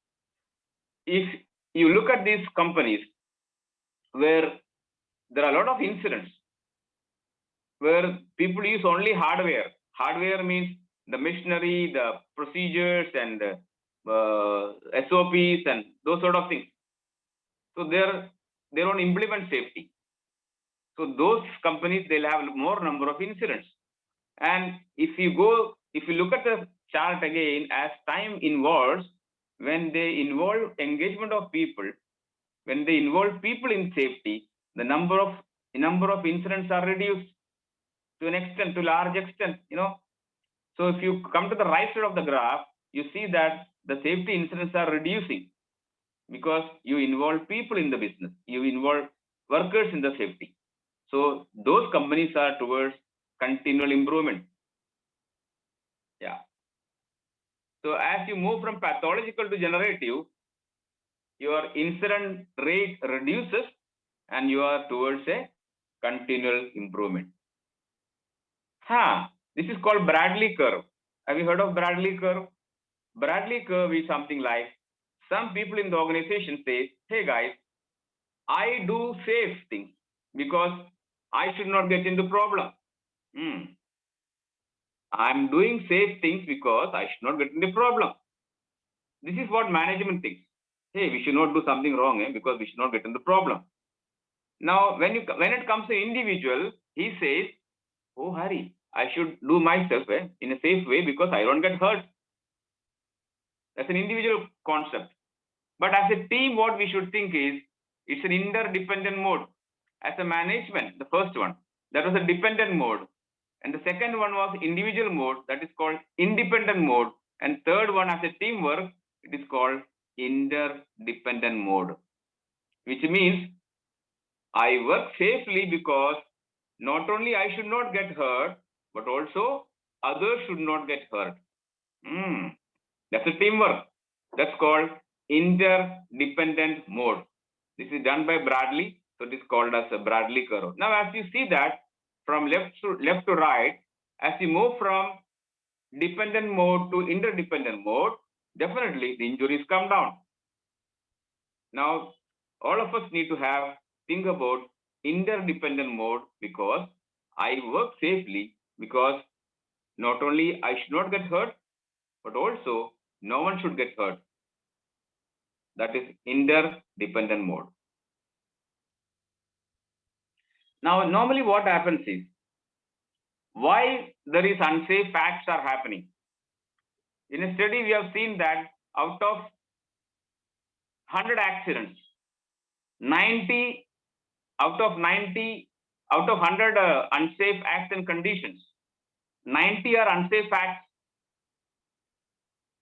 If you look at these companies where there are a lot of incidents, where people use only hardware. Hardware means the machinery, the procedures, and SOPs, and those sort of things. So they don't implement safety. So those companies, they'll have more number of incidents. And if you look at the chart again, as time involves, when they involve engagement of people, when they involve people in safety, the number of incidents are reduced to an extent, to large extent, So if you come to the right side of the graph, you see that the safety incidents are reducing because you involve people in the business, you involve workers in the safety. So those companies are towards continual improvement. Yeah. So as you move from pathological to generative, your incident rate reduces and you are towards a continual improvement. This is called Bradley curve. Have you heard of Bradley curve? Bradley curve is something like, some people in the organization say, hey guys, I do safe things because I should not get into problem. I'm doing safe things because I should not get into problem. This is what management thinks. Hey, we should not do something wrong because we should not get into problem. Now, when it comes to individual, he says, oh Hari, I should do myself in a safe way because I don't get hurt. That's an individual concept. But as a team, what we should think is, it's an interdependent mode. As a management, the first one, that was a dependent mode. And the second one was individual mode, that is called independent mode. And third one, as a teamwork, it is called interdependent mode. Which means, I work safely because not only I should not get hurt, but also others should not get hurt. That's a teamwork. That's called interdependent mode. This is done by Bradley, so it is called as a Bradley curve. Now, as you see that from left to right, as you move from dependent mode to interdependent mode, definitely the injuries come down. Now, all of us need to think about interdependent mode because I work safely because not only I should not get hurt, but also no one should get hurt. That is interdependent mode. Now, normally what happens is, why there is unsafe acts are happening. In a study, we have seen that out of 100 accidents, 90 out of 100 unsafe acts and conditions, 90 are unsafe acts.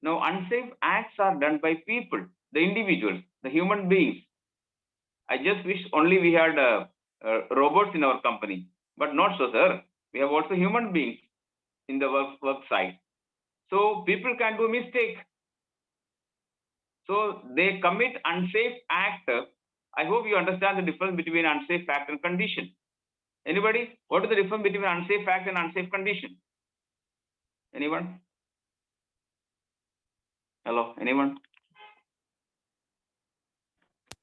Now, unsafe acts are done by people, the individuals, the human beings. I just wish only we had robots in our company, but not so, sir. We have also human beings in the work site. So people can do mistake. So they commit unsafe act. I hope you understand the difference between unsafe act and condition. Anybody? What is the difference between unsafe act and unsafe condition? Anyone? Hello, anyone?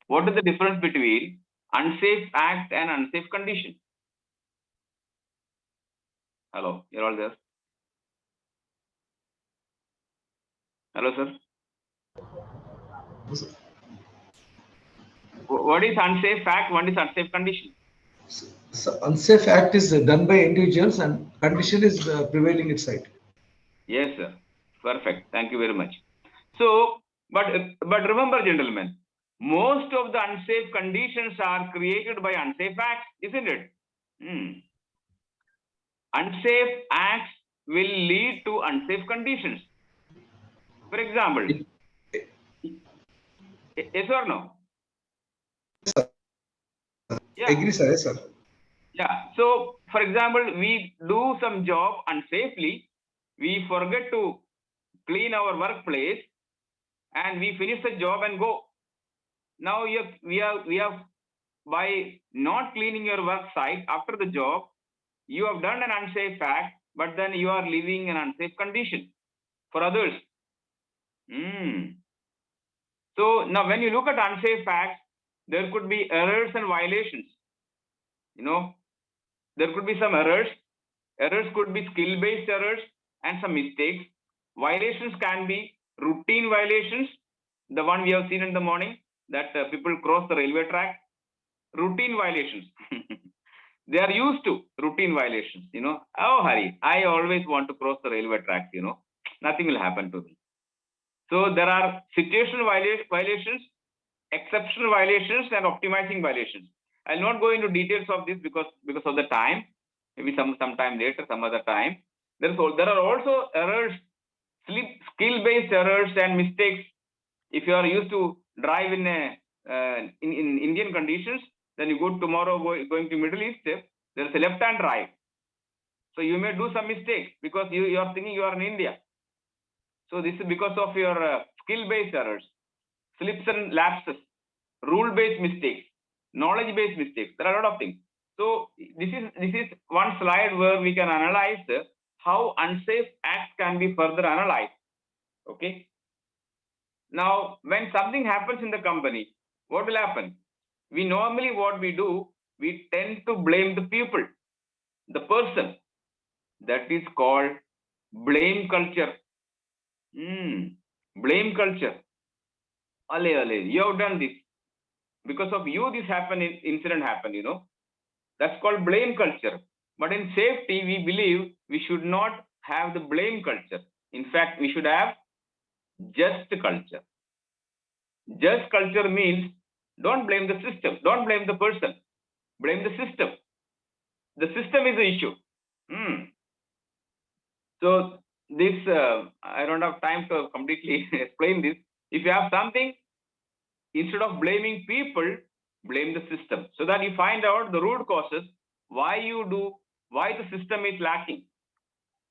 What is the difference between unsafe act and unsafe condition? Hello, you're all there? Hello, sir. What is unsafe act? What is unsafe condition? So unsafe act is done by individuals and condition is prevailing side. Yes, sir. Perfect. Thank you very much. So, but remember, gentlemen, most of the unsafe conditions are created by unsafe acts, isn't it? Unsafe acts will lead to unsafe conditions. For example, yes or no? Yeah. Agree, sir. Yes, sir. Yeah. So, for example, we do some job unsafely. We forget to clean our workplace, and we finish the job and go. Now we have by not cleaning your work site after the job, you have done an unsafe act, but then you are living in unsafe condition for others. So now when you look at unsafe acts, there could be errors and violations. You know, there could be some errors. Errors could be skill-based errors and some mistakes. Violations can be routine violations, the one we have seen in the morning, that people cross the railway track. Routine violations. They are used to routine violations, you know. Oh, Hari, I always want to cross the railway tracks, you know. Nothing will happen to me. So there are situational violations, exceptional violations, and optimizing violations. I'll not go into details of this because of the time. Maybe some time later, some other time. There are also errors, skill-based errors and mistakes. If you are used to drive in Indian conditions, then you go tomorrow going to Middle East, there is a left-hand drive. So you may do some mistakes because you are thinking you are in India. So this is because of your skill-based errors, slips and lapses, rule-based mistakes, knowledge-based mistakes. There are a lot of things. So this is one slide where we can analyze how unsafe acts can be further analyzed. Okay. Now, when something happens in the company, what will happen? We normally, what we do, we tend to blame the people, the person. That is called blame culture. Blame culture. Ale, you have done this. Because of you, this incident happened, you know. That's called blame culture. But in safety, we believe we should not have the blame culture. In fact, we should have just culture. Just culture means don't blame the system, don't blame the person, blame the system. The system is the issue. So this, I don't have time to completely explain this. If you have something, instead of blaming people, blame the system, so that you find out the root causes, why the system is lacking.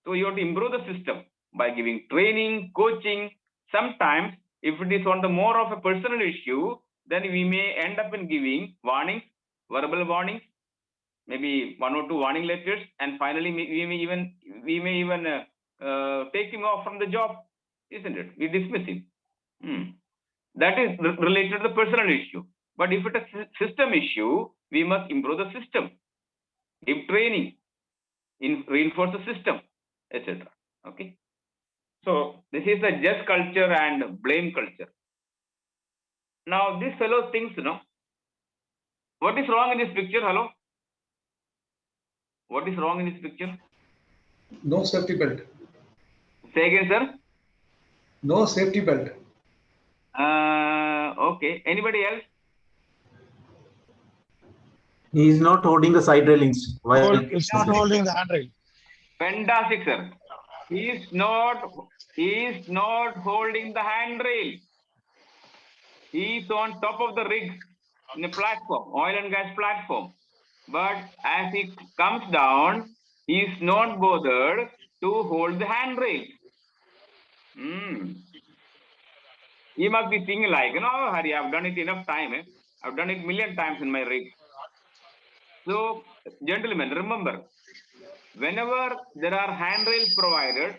So you have to improve the system by giving training, coaching. Sometimes, if it is on the more of a personal issue, then we may end up in giving warnings, verbal warnings, maybe 1 or 2 warning letters, and finally we may even take him off from the job, isn't it? We dismiss him. That is related to the personal issue. But if it is a system issue, we must improve the system, give training, reinforce the system, etc. Okay. So this is the just culture and blame culture. Now this fellow thinks, you know, what is wrong in this picture? Hello? What is wrong in this picture? No safety belt. Say again, sir. No safety belt. Okay. Anybody else? He is not holding the side railings. It's not holding the handrail. Fantastic, sir. He is not holding the handrail. He is on top of the rig in a platform, oil and gas platform. But as he comes down, he is not bothered to hold the handrail. He must be thinking like, you know, Hari, I've done it enough time. I've done it 1,000,000 times in my rig. So gentlemen, remember, whenever there are handrails provided,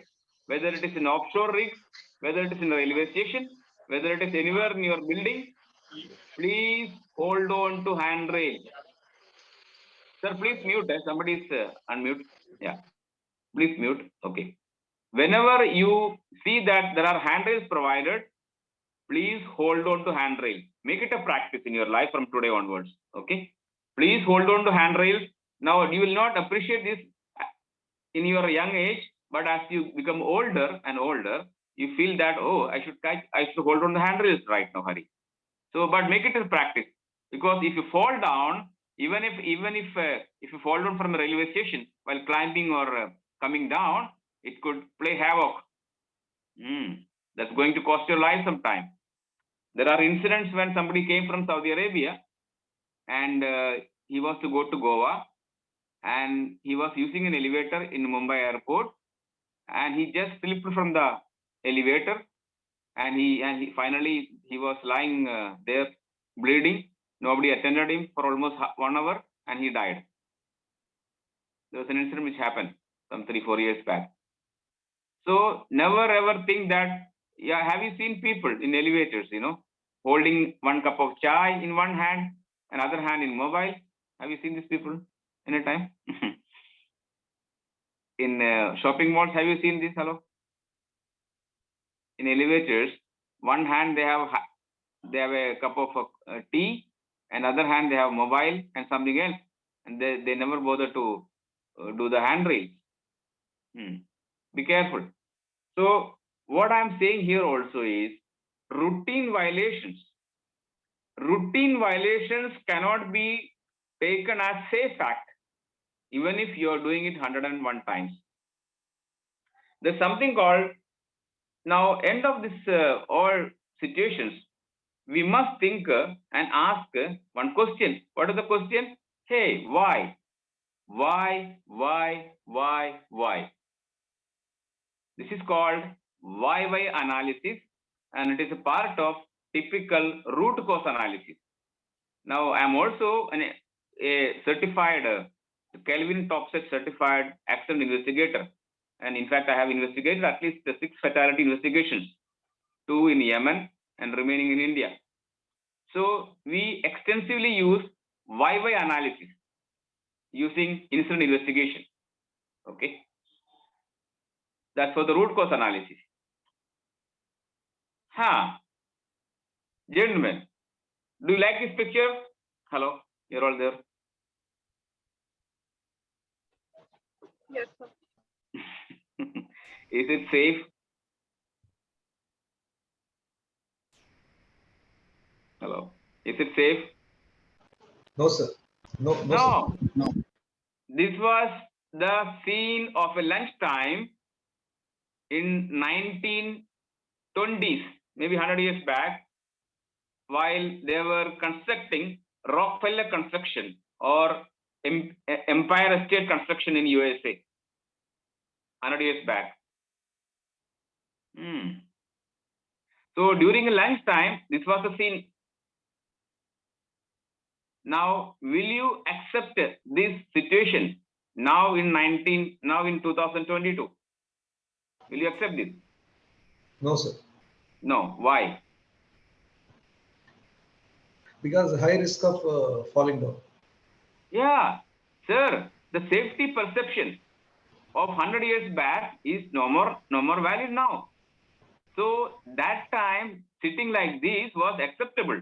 whether it is in offshore rigs, whether it is in a railway station, whether it is anywhere in your building, please hold on to handrail. Sir, please mute. Somebody is unmute. Yeah, please mute. Okay. Whenever you see that there are handrails provided, please hold on to handrail. Make it a practice in your life from today onwards. Okay. Please hold on to handrails. Now, you will not appreciate this in your young age, but as you become older and older, you feel that, oh, I should hold on to handrails right now, Hari. So, but make it a practice, because if you fall down, even if you fall down from a railway station while climbing or coming down, it could play havoc. That's going to cost your life sometime. There are incidents when somebody came from Saudi Arabia and he was to go to Goa, and he was using an elevator in Mumbai airport, and he just slipped from the elevator, and he finally was lying there bleeding. Nobody attended him for almost 1 hour, and he died. There was an incident which happened some 3-4 years back. So never ever think that, yeah, have you seen people in elevators, holding one cup of chai in one hand, another hand in mobile? Have you seen these people anytime? In shopping malls, have you seen this? Hello? In elevators, one hand they have a cup of tea, and other hand they have mobile and something else, and they never bother to do the handrails. Be careful. So what I'm saying here also is routine violations. Routine violations cannot be taken as safe act, even if you are doing it 101 times. There's something called, now end of this all situations, we must think and ask one question. What is the question? Hey, why? Why? This is called why analysis, and it is a part of typical root cause analysis. Now, I am also a certified Kelvin Topset certified accident investigator, and in fact, I have investigated at least 6 fatality investigations, 2 in Yemen and remaining in India. So we extensively use why analysis using incident investigation. Okay. That's for the root cause analysis. Gentlemen, do you like this picture? Hello, you're all there. Yes, sir. Is it safe? Hello, is it safe? No, sir. No. No. This was the scene of a lunchtime in 1920s, maybe 100 years back, while they were constructing Rockefeller construction or Empire State construction in USA, 100 years back. So during a lunchtime, this was the scene. Now, will you accept this situation now in 2022? Will you accept this? No, sir. No. Why? Because high risk of falling down. Yeah, sir. The safety perception of 100 years back is no more valid now. So that time, sitting like this was acceptable.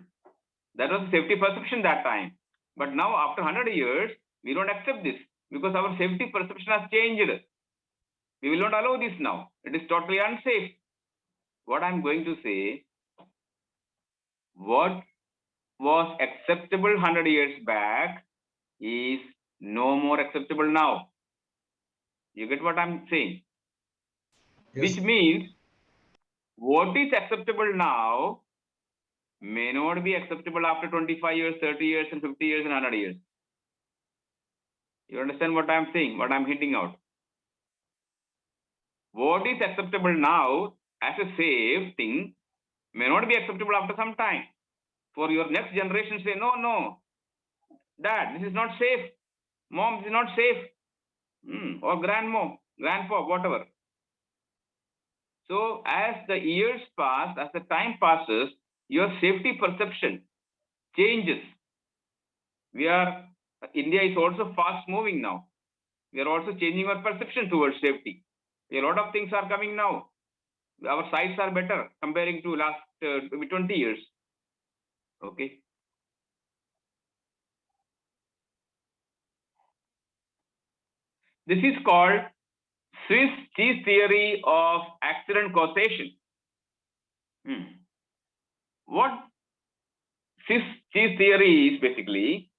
That was safety perception that time. But now, after 100 years, we don't accept this because our safety perception has changed. We will not allow this now. It is totally unsafe. What I'm going to say, what was acceptable 100 years back is no more acceptable now. You get what I'm saying? Yes. Which means what is acceptable now may not be acceptable after 25 years, 30 years, and 50 years, and 100 years. You understand what I'm saying, what I'm hinting out? What is acceptable now as a safe thing may not be acceptable after some time. For your next generation say, no, Dad, this is not safe. Mom, this is not safe. Or grandmom, grandpa, whatever. So as the years pass, as the time passes, your safety perception changes. India is also fast moving now. We are also changing our perception towards safety. A lot of things are coming now. Our sights are better comparing to last 20 years. Okay. This is called Swiss cheese theory of accident causation. What Swiss cheese theory is basically,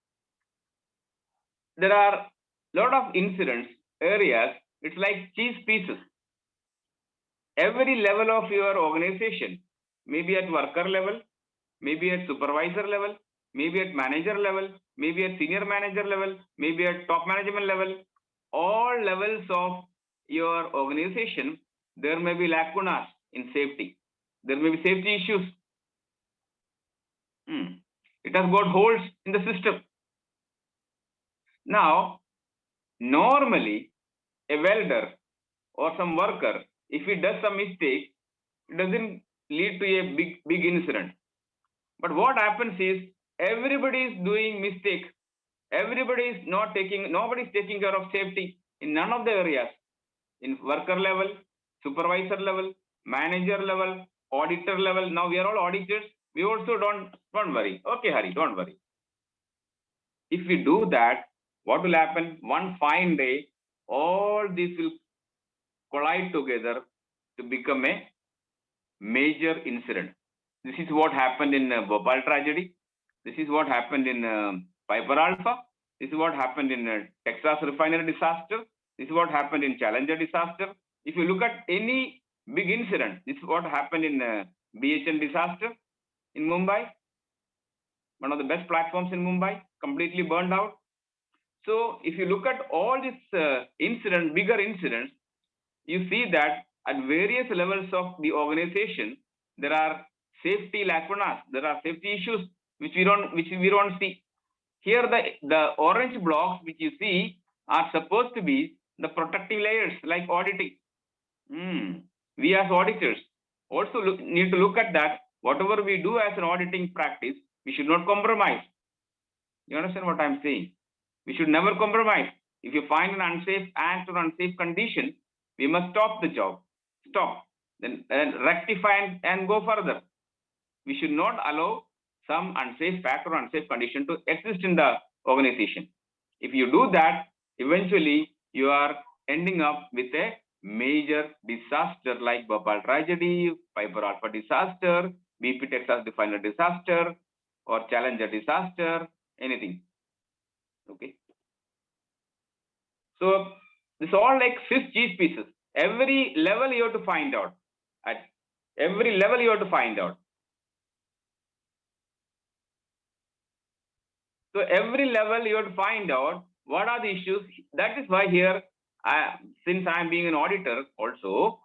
there are a lot of incidents, areas, it's like cheese pieces. Every level of your organization, maybe at worker level, maybe at supervisor level, maybe at manager level, maybe at senior manager level, maybe at top management level, all levels of your organization, there may be lacunas in safety. There may be safety issues. It has got holes in the system. Now, normally, a welder or some worker, if he does some mistake, it doesn't lead to a big incident. But what happens is, everybody is doing mistake. Everybody is nobody is taking care of safety in none of the areas. In worker level, supervisor level, manager level, auditor level. Now we are all auditors. We also don't worry. Okay, Hari, don't worry. If we do that, what will happen? One fine day, all this will collide together to become a major incident. This is what happened in Bhopal tragedy. This is what happened in Piper Alpha. This is what happened in Texas refinery disaster. This is what happened in Challenger disaster. If you look at any big incident, this is what happened in BHN disaster in Mumbai. One of the best platforms in Mumbai, completely burned out. So if you look at all these incidents, bigger incidents, you see that at various levels of the organization, there are safety lacunas, there are safety issues which we don't see. Here the orange blocks which you see are supposed to be the protective layers like auditing. We as auditors also need to look at that. Whatever we do as an auditing practice, we should not compromise. You understand what I'm saying? We should never compromise. If you find an unsafe act or unsafe condition, we must stop the job. Stop. Then rectify and go further. We should not allow some unsafe act or unsafe condition to exist in the organization. If you do that, eventually you are ending up with a major disaster like Bhopal tragedy, Piper Alpha disaster, BP Texas refinery disaster, or Challenger disaster, anything. Okay. So this is all like Swiss cheese pieces. Every level you have to find out. At every level you have to find out. So every level you have to find out what are the issues. That is why here, since I am being an auditor also,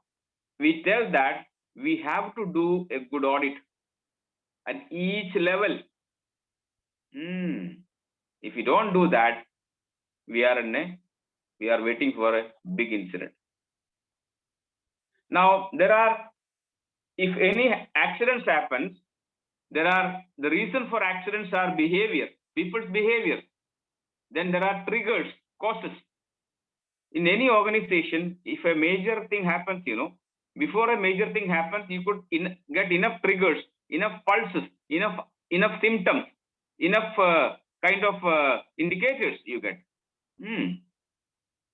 we tell that we have to do a good audit at each level. If you don't do that, we are waiting for a big incident. Now if any accidents happens, the reason for accidents are behavior, people's behavior. Then there are triggers, causes. In any organization, if a major thing happens, before a major thing happens, you could get enough triggers, enough pulses, enough symptoms, enough kind of indicators you get.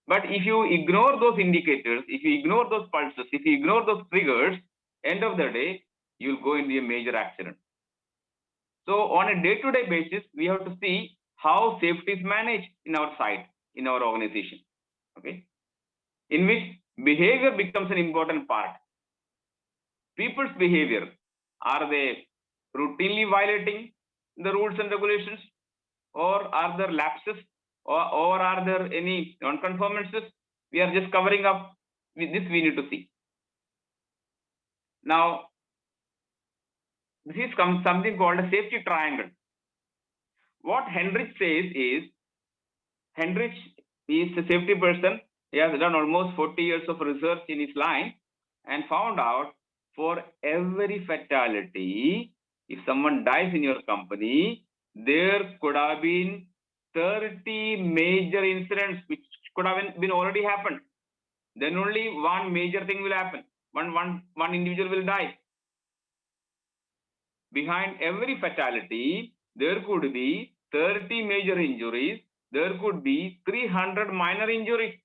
But if you ignore those indicators, if you ignore those pulses, if you ignore those triggers, end of the day, you'll go into a major accident. So on a day-to-day basis, we have to see how safety is managed in our site, in our organization. Okay, in which behavior becomes an important part. People's behavior, are they routinely violating the rules and regulations, or are there lapses, or are there any non-conformances? We are just covering up with this. We need to see. Now, this is something called a safety triangle. What Henrich says is, Heinrich is a safety person. He has done almost 40 years of research in his line and found out for every fatality, if someone dies in your company, there could have been 30 major incidents which could have been already happened. Then only one major thing will happen. One individual will die. Behind every fatality, there could be 30 major injuries. There could be 300 minor injuries.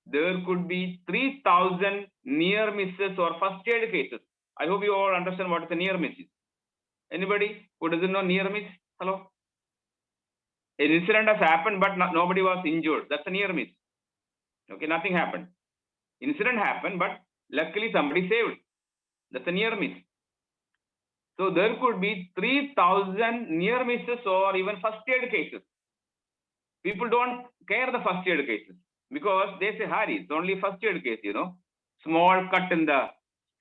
There could be 3,000 near misses or first aid cases. I hope you all understand what is a near miss is. Anybody who doesn't know near miss? Hello? An incident has happened, but nobody was injured. That's a near miss. Okay, nothing happened. Incident happened, but luckily somebody saved. That's a near miss. So there could be 3,000 near misses or even first aid cases. People don't care the first aid cases because they say, Hari, it's only first aid case, you know. Small cut in the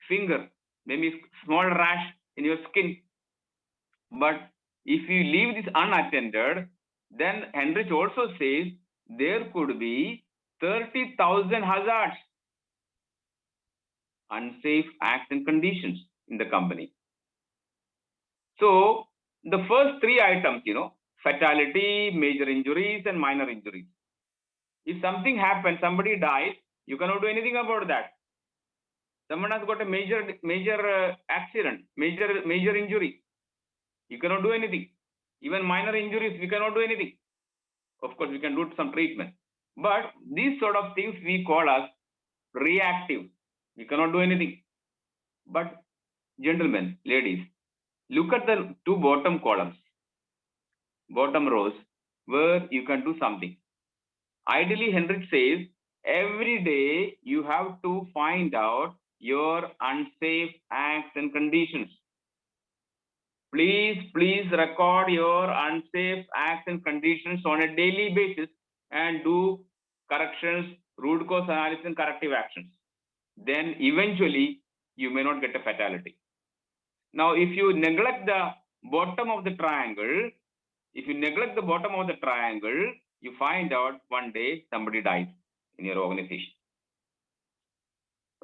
finger, maybe small rash in your skin. But if you leave this unattended, then Heinrich also says there could be 30,000 hazards, unsafe acts and conditions in the company. So the first three items, you know, fatality, major injuries, and minor injuries. If something happens, somebody dies, you cannot do anything about that. Someone has got a major accident, major injury. You cannot do anything. Even minor injuries, we cannot do anything. Of course, we can do some treatment. But these sort of things we call as reactive. We cannot do anything. But gentlemen, ladies, look at the two bottom columns, bottom rows, where you can do something. Ideally, Heinrich says, every day you have to find out your unsafe acts and conditions. Please record your unsafe acts and conditions on a daily basis and do corrections, root cause analysis, and corrective actions. Then eventually you may not get a fatality. Now, if you neglect the bottom of the triangle, you find out one day somebody dies in your organization.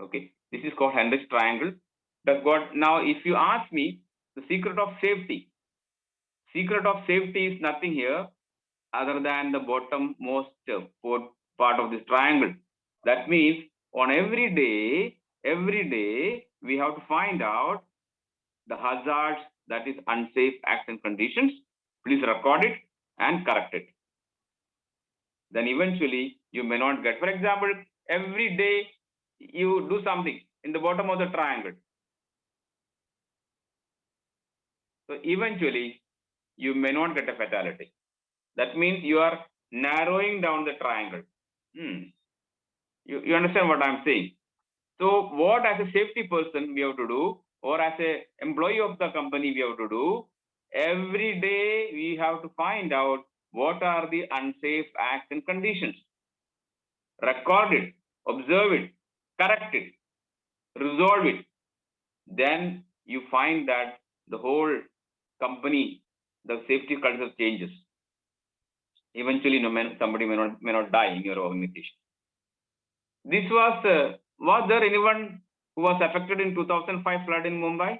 Okay, this is called Heinrich's triangle. Now, if you ask me, the secret of safety is nothing here other than the bottommost part of this triangle. That means on every day, we have to find out the hazards, that is unsafe acts and conditions. Please record it and correct it. Then eventually you may not get, for example, every day you do something in the bottom of the triangle. So eventually you may not get a fatality. That means you are narrowing down the triangle. You understand what I'm saying? So what as a safety person we have to do, or as an employee of the company we have to do, every day we have to find out what are the unsafe acts and conditions. Record it, observe it, correct it, resolve it. Then you find that the whole company, the safety culture changes. Eventually, somebody may not die in your organization. This was there anyone who was affected in 2005 flood in Mumbai?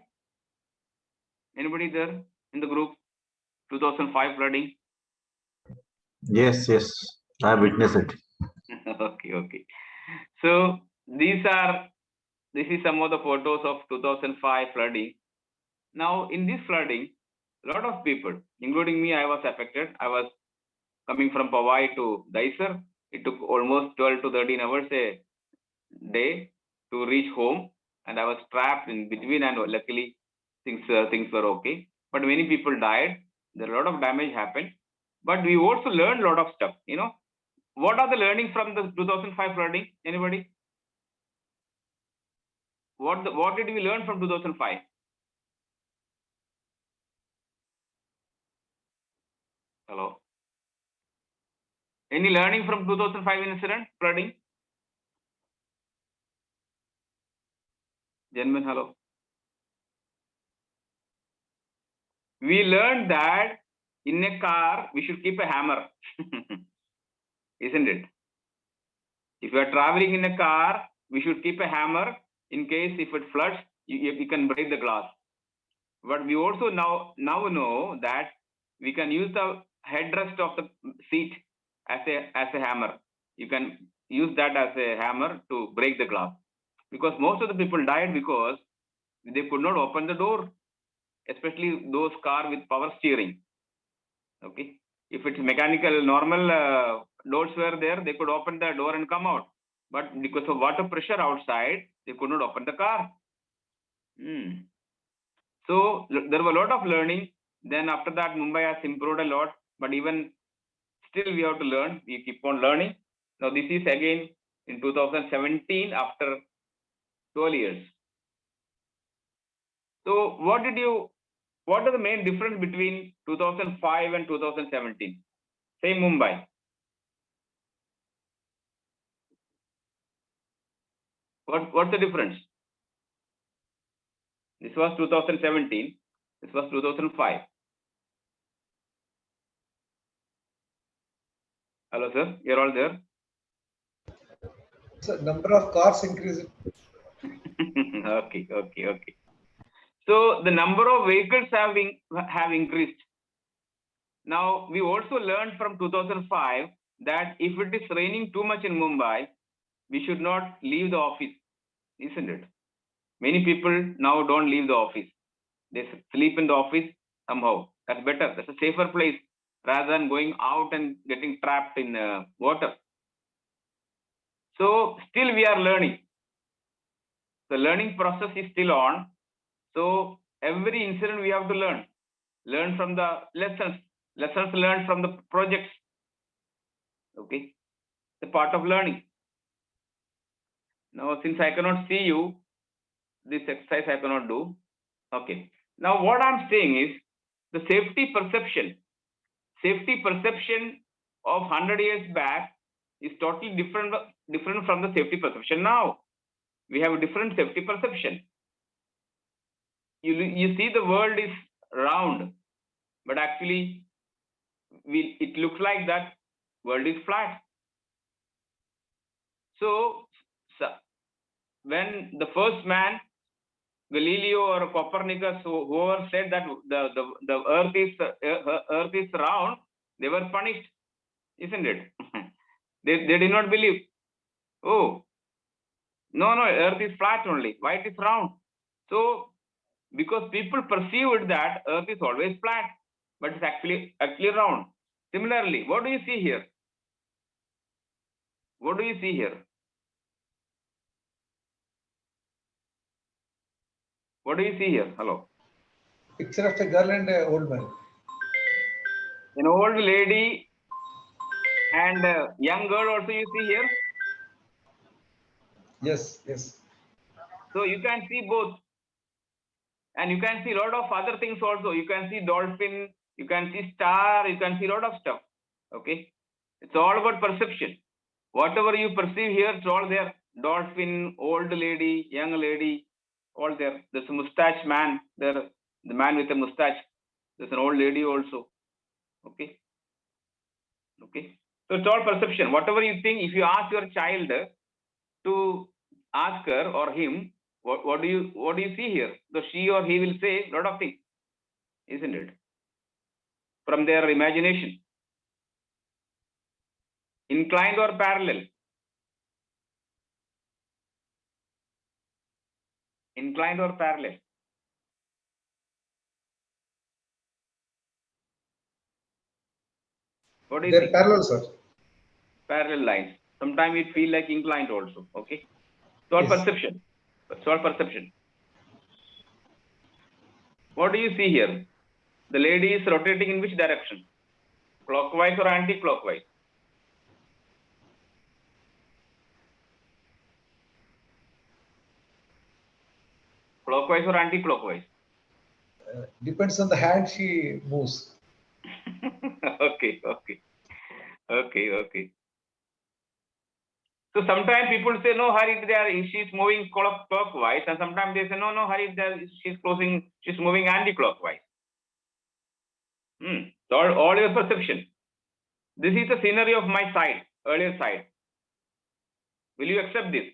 Anybody there in the group? 2005 flooding? Yes, I have witnessed it. Okay. So this is some of the photos of 2005 flooding. Now in this flooding, a lot of people, including me, I was affected. I was coming from Powai to Daisar. It took almost 12 to 13 hours a day to reach home, and I was trapped in between, and luckily things were okay. But many people died. There a lot of damage happened. But we also learned a lot of stuff. You know, what are the learnings from the 2005 flooding? Anybody? What did we learn from 2005? Hello. Any learning from 2005 incident flooding? Gentlemen, hello. We learned that in a car, we should keep a hammer, isn't it? If you are traveling in a car, we should keep a hammer in case if it floods, you can break the glass. But we also now know that we can use the headrest of the seat as a hammer. You can use that as a hammer to break the glass. Because most of the people died because they could not open the door, especially those cars with power steering. Okay, if it's mechanical, normal doors were there, they could open the door and come out. But because of water pressure outside, they could not open the car. So there was a lot of learning. Then after that, Mumbai has improved a lot. But even still, we have to learn. We keep on learning. Now this is again in 2017 after 12 years. So what are the main difference between 2005 and 2017? Same Mumbai. What's the difference? This was 2017. This was 2005. Hello, sir. You're all there? So number of cars increased. Okay. So the number of vehicles have increased. Now we also learned from 2005 that if it is raining too much in Mumbai, we should not leave the office, isn't it? Many people now don't leave the office. They sleep in the office somehow. That's better. That's a safer place rather than going out and getting trapped in water. So still we are learning. The learning process is still on. So every incident we have to learn from the lessons learned from the projects. Okay, the part of learning. Now, since I cannot see you, this exercise I cannot do. Okay. Now, what I'm saying is the safety perception of 100 years back is totally different from the safety perception now. We have a different safety perception. You see the world is round, but actually it looks like that world is flat. So when the first man, Galileo or Copernicus, whoever said that the earth is round, they were punished, isn't it? they did not believe. Oh, no, earth is flat only. Why it is round? So because people perceived that earth is always flat, but it's actually round. Similarly, what do you see here? What do you see here? What do you see here? Hello. Picture of a girl and an old man. An old lady and a young girl also you see here? Yes. So you can see both. And you can see a lot of other things also. You can see dolphin, you can see star, you can see a lot of stuff. Okay. It's all about perception. Whatever you perceive here, it's all there. Dolphin, old lady, young lady, all there. There's a mustache man there, the man with a mustache. There's an old lady also. Okay. So it's all perception. Whatever you think, if you ask your child to ask her or him, what do you see here? So she or he will say a lot of things, isn't it? From their imagination. Inclined or parallel? Inclined or parallel? What do you think? Parallel, sir. Parallel lines. Sometimes it feel like inclined also. Okay. It's all perception. It's all perception. What do you see here? The lady is rotating in which direction? Clockwise or anti-clockwise? Clockwise or anti-clockwise? Depends on the hand she moves. Okay. So sometimes people say, no, Hari, she's moving clockwise, and sometimes they say, no, Hari, she's moving anti-clockwise. So all your perception. This is the scenery of my side, earlier side. Will you accept this?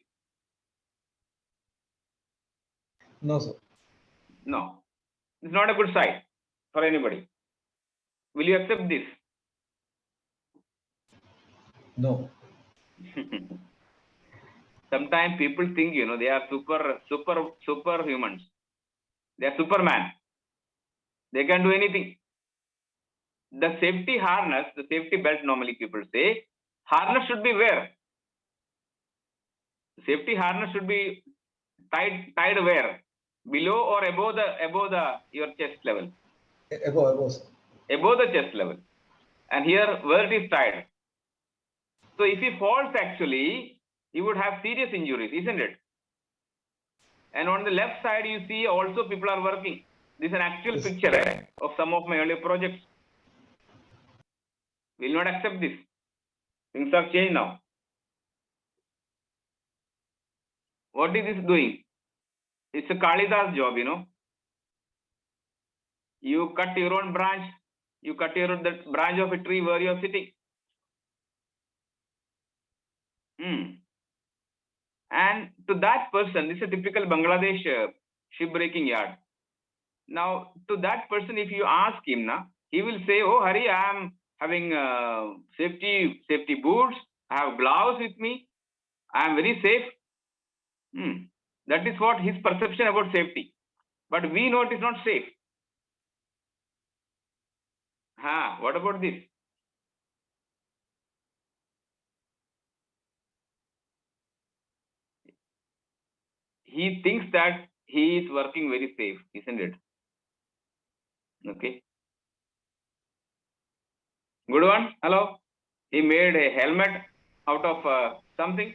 No, sir. No. It's not a good side for anybody. Will you accept this? No. Sometimes people think, they are super humans. They are Superman. They can do anything. The safety harness, the safety belt, normally people say, harness should be where? Safety harness should be tied where? Below or above your chest level? Above, sir. Above the chest level. And here, where it is tied. So if he falls, actually, he would have serious injuries, isn't it? And on the left side, you see also people are working. This is an actual picture of some of my earlier projects. Will not accept this. Things have changed now. What is this doing? It's a Kalidas job, You cut your own branch. You cut the branch of a tree where you are sitting. And to that person, this is a typical Bangladesh shipbreaking yard. Now, to that person, if you ask him, he will say, "Oh, Hari, I am having safety boots. I have gloves with me. I am very safe." That is what his perception about safety. But we know it is not safe. What about this? He thinks that he is working very safe, isn't it? Okay. Good one. Hello. He made a helmet out of something.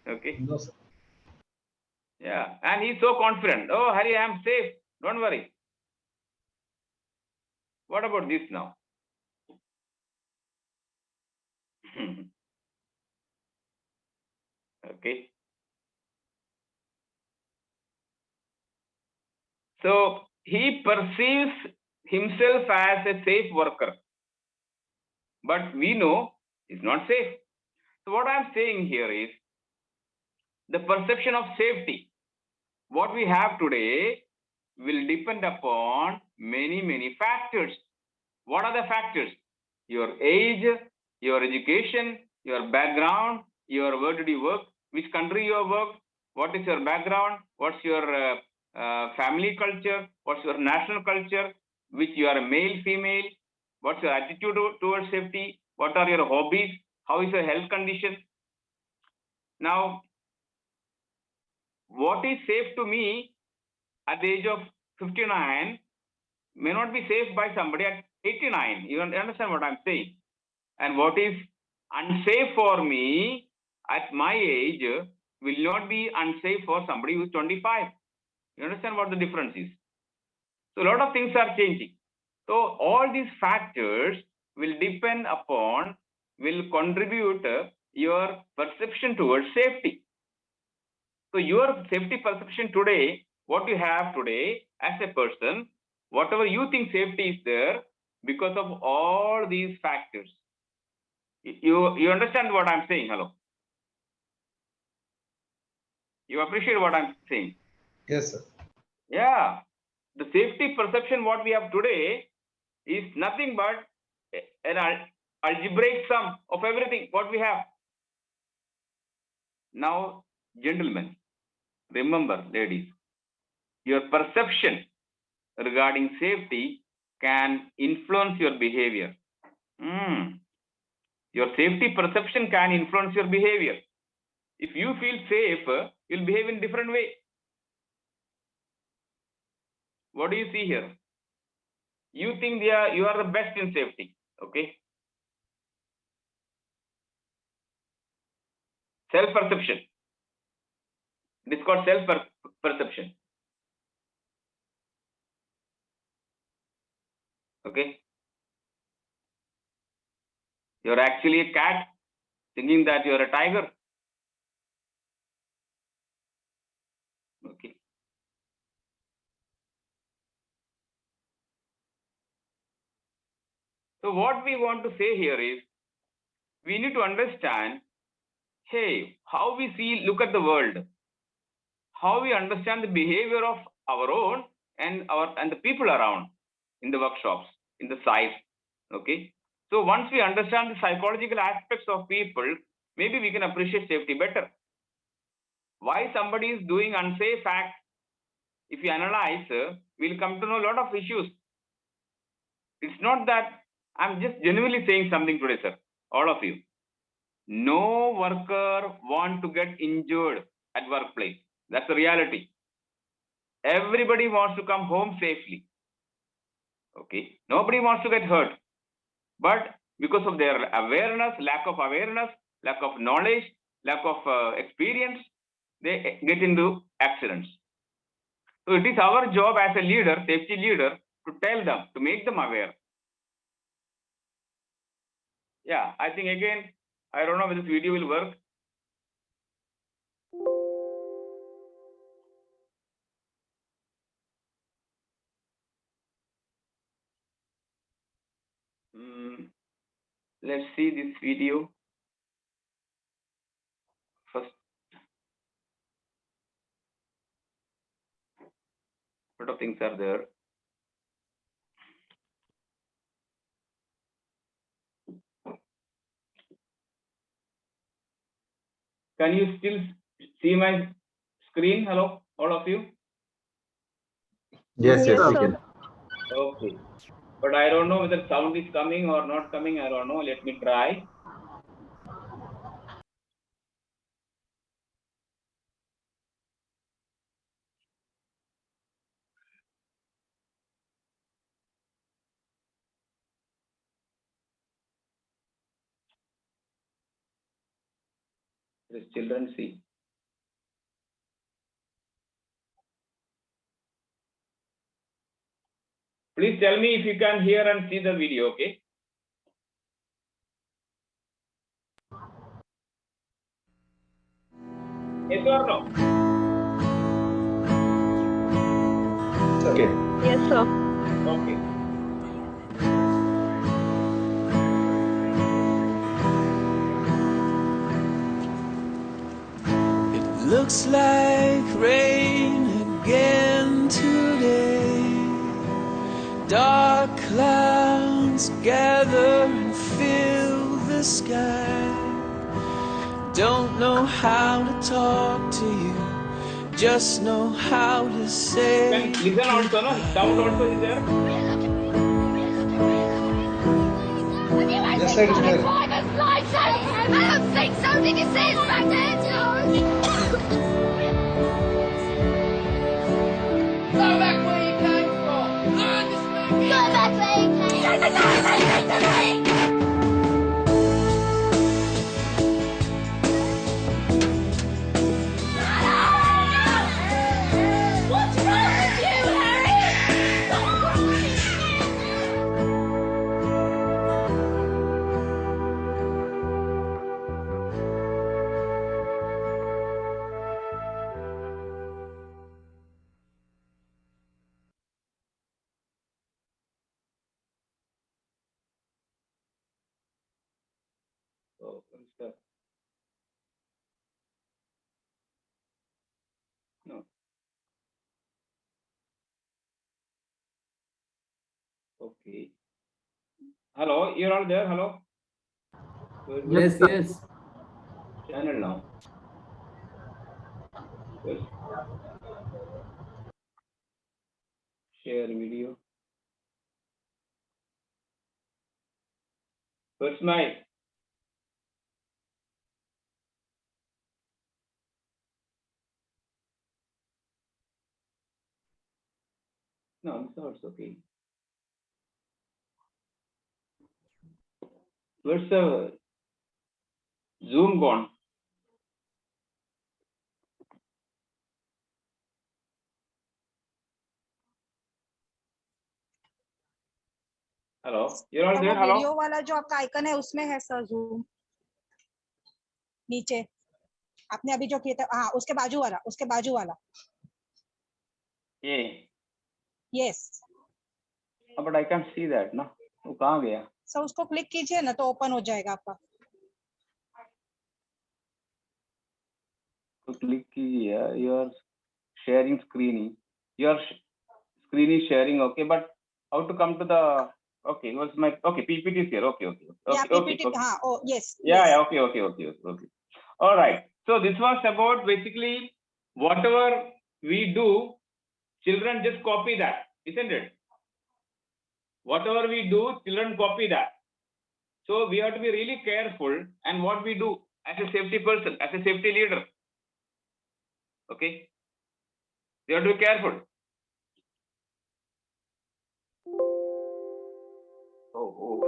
Okay. No, sir. Yeah. And he's so confident. "Oh, Hari, I am safe. Don't worry." What about this now? Okay. So he perceives himself as a safe worker. But we know it's not safe. So what I'm saying here is the perception of safety. What we have today will depend upon many factors. What are the factors? Your age, your education, your background, where did you work, which country you have worked, what is your background, what's your family culture, what's your national culture, which you are a male, female, what's your attitude towards safety, what are your hobbies, how is your health condition. Now, what is safe to me at the age of 59 may not be safe by somebody at 89. You understand what I'm saying? And what is unsafe for me at my age will not be unsafe for somebody who's 25. You understand what the difference is? So a lot of things are changing. So all these factors will depend upon, will contribute your perception towards safety. So your safety perception today, what you have today as a person, whatever you think safety is there, because of all these factors. You understand what I'm saying? Hello. You appreciate what I'm saying? Yes, sir. Yeah. The safety perception what we have today is nothing but an algebraic sum of everything what we have. Now, gentlemen, remember, ladies, your perception regarding safety can influence your behavior. Your safety perception can influence your behavior. If you feel safe, you'll behave in different way. What do you see here? You think you are the best in safety, okay? Self-perception. It is called self-perception. Okay? You're actually a cat thinking that you're a tiger. Okay. So what we want to say here is, we need to understand, hey, how we look at the world, how we understand the behavior of our own and the people around in the workshops, in the sites. Okay. So once we understand the psychological aspects of people, maybe we can appreciate safety better. Why somebody is doing unsafe act, if you analyze, we'll come to know a lot of issues. It's not that I'm just genuinely saying something today, sir, all of you. No worker want to get injured at workplace. That's the reality. Everybody wants to come home safely. Okay. Nobody wants to get hurt. But because of their awareness, lack of knowledge, lack of experience, they get into accidents. So it is our job as a leader, safety leader, to tell them, to make them aware. Yeah, I think again, I don't know whether this video will work. Let's see this video first. A lot of things are there. Can you still see my screen? Hello, all of you? Yes, yes, we can. Okay. But I don't know whether sound is coming or not coming. I don't know. Let me try. Let children see. Please tell me if you can hear and see the video, okay? Yes or no? Okay. Yes, sir. Okay. It looks like rain again today. Dark clouds gather and fill the sky. Don't know how to talk to you, just know how to say. Can listen also, no? Sound also is there? Yes, sir, it's there. I don't think so. Did you see it's back there, George? Go back where you came from. Learn this language. Go back where you came. What's wrong with you, Harry? Oh, sir. No. Okay. Hello, you're all there? Hello? Yes, yes. Channel now. Yes. Share video. Where's my? No, it's okay. Where's the Zoom gone? Hello, you're all there? Hello? Video वाला जो आपका icon है उसमें है sir zoom नीचे आपने अभी जो किया था हाँ उसके बाजू वाला Yeah. Yes But I can't see that, no? वो कहाँ गया? सो उसको क्लिक कीजिए ना तो ओपन हो जाएगा आपका. तो क्लिक कीजिए. Your sharing screen. Your screen is sharing. Okay, but how to come to the? Okay, was my okay PPT is here. Okay. Yeah, PPT. Okay. Oh, yes. Yeah, yes. yeah, okay. All right. So this was about basically whatever we do, children just copy that, isn't it? Whatever we do, children copy that. So we have to be really careful and what we do as a safety person, as a safety leader. Okay. We have to be careful. Oh.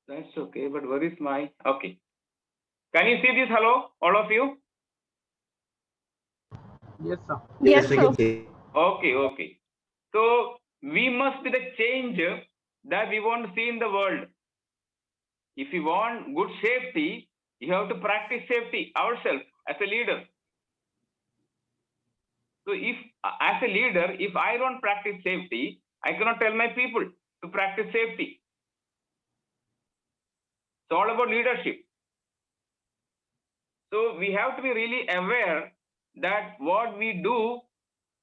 That's okay, but where is my, okay. Can you see this, hello, all of you? Yes, sir. Yes, sir. Okay. So we must be the change that we want to see in the world. If you want good safety, you have to practice safety ourselves as a leader. So if, as a leader, if I don't practice safety, I cannot tell my people to practice safety. It's all about leadership. So we have to be really aware that what we do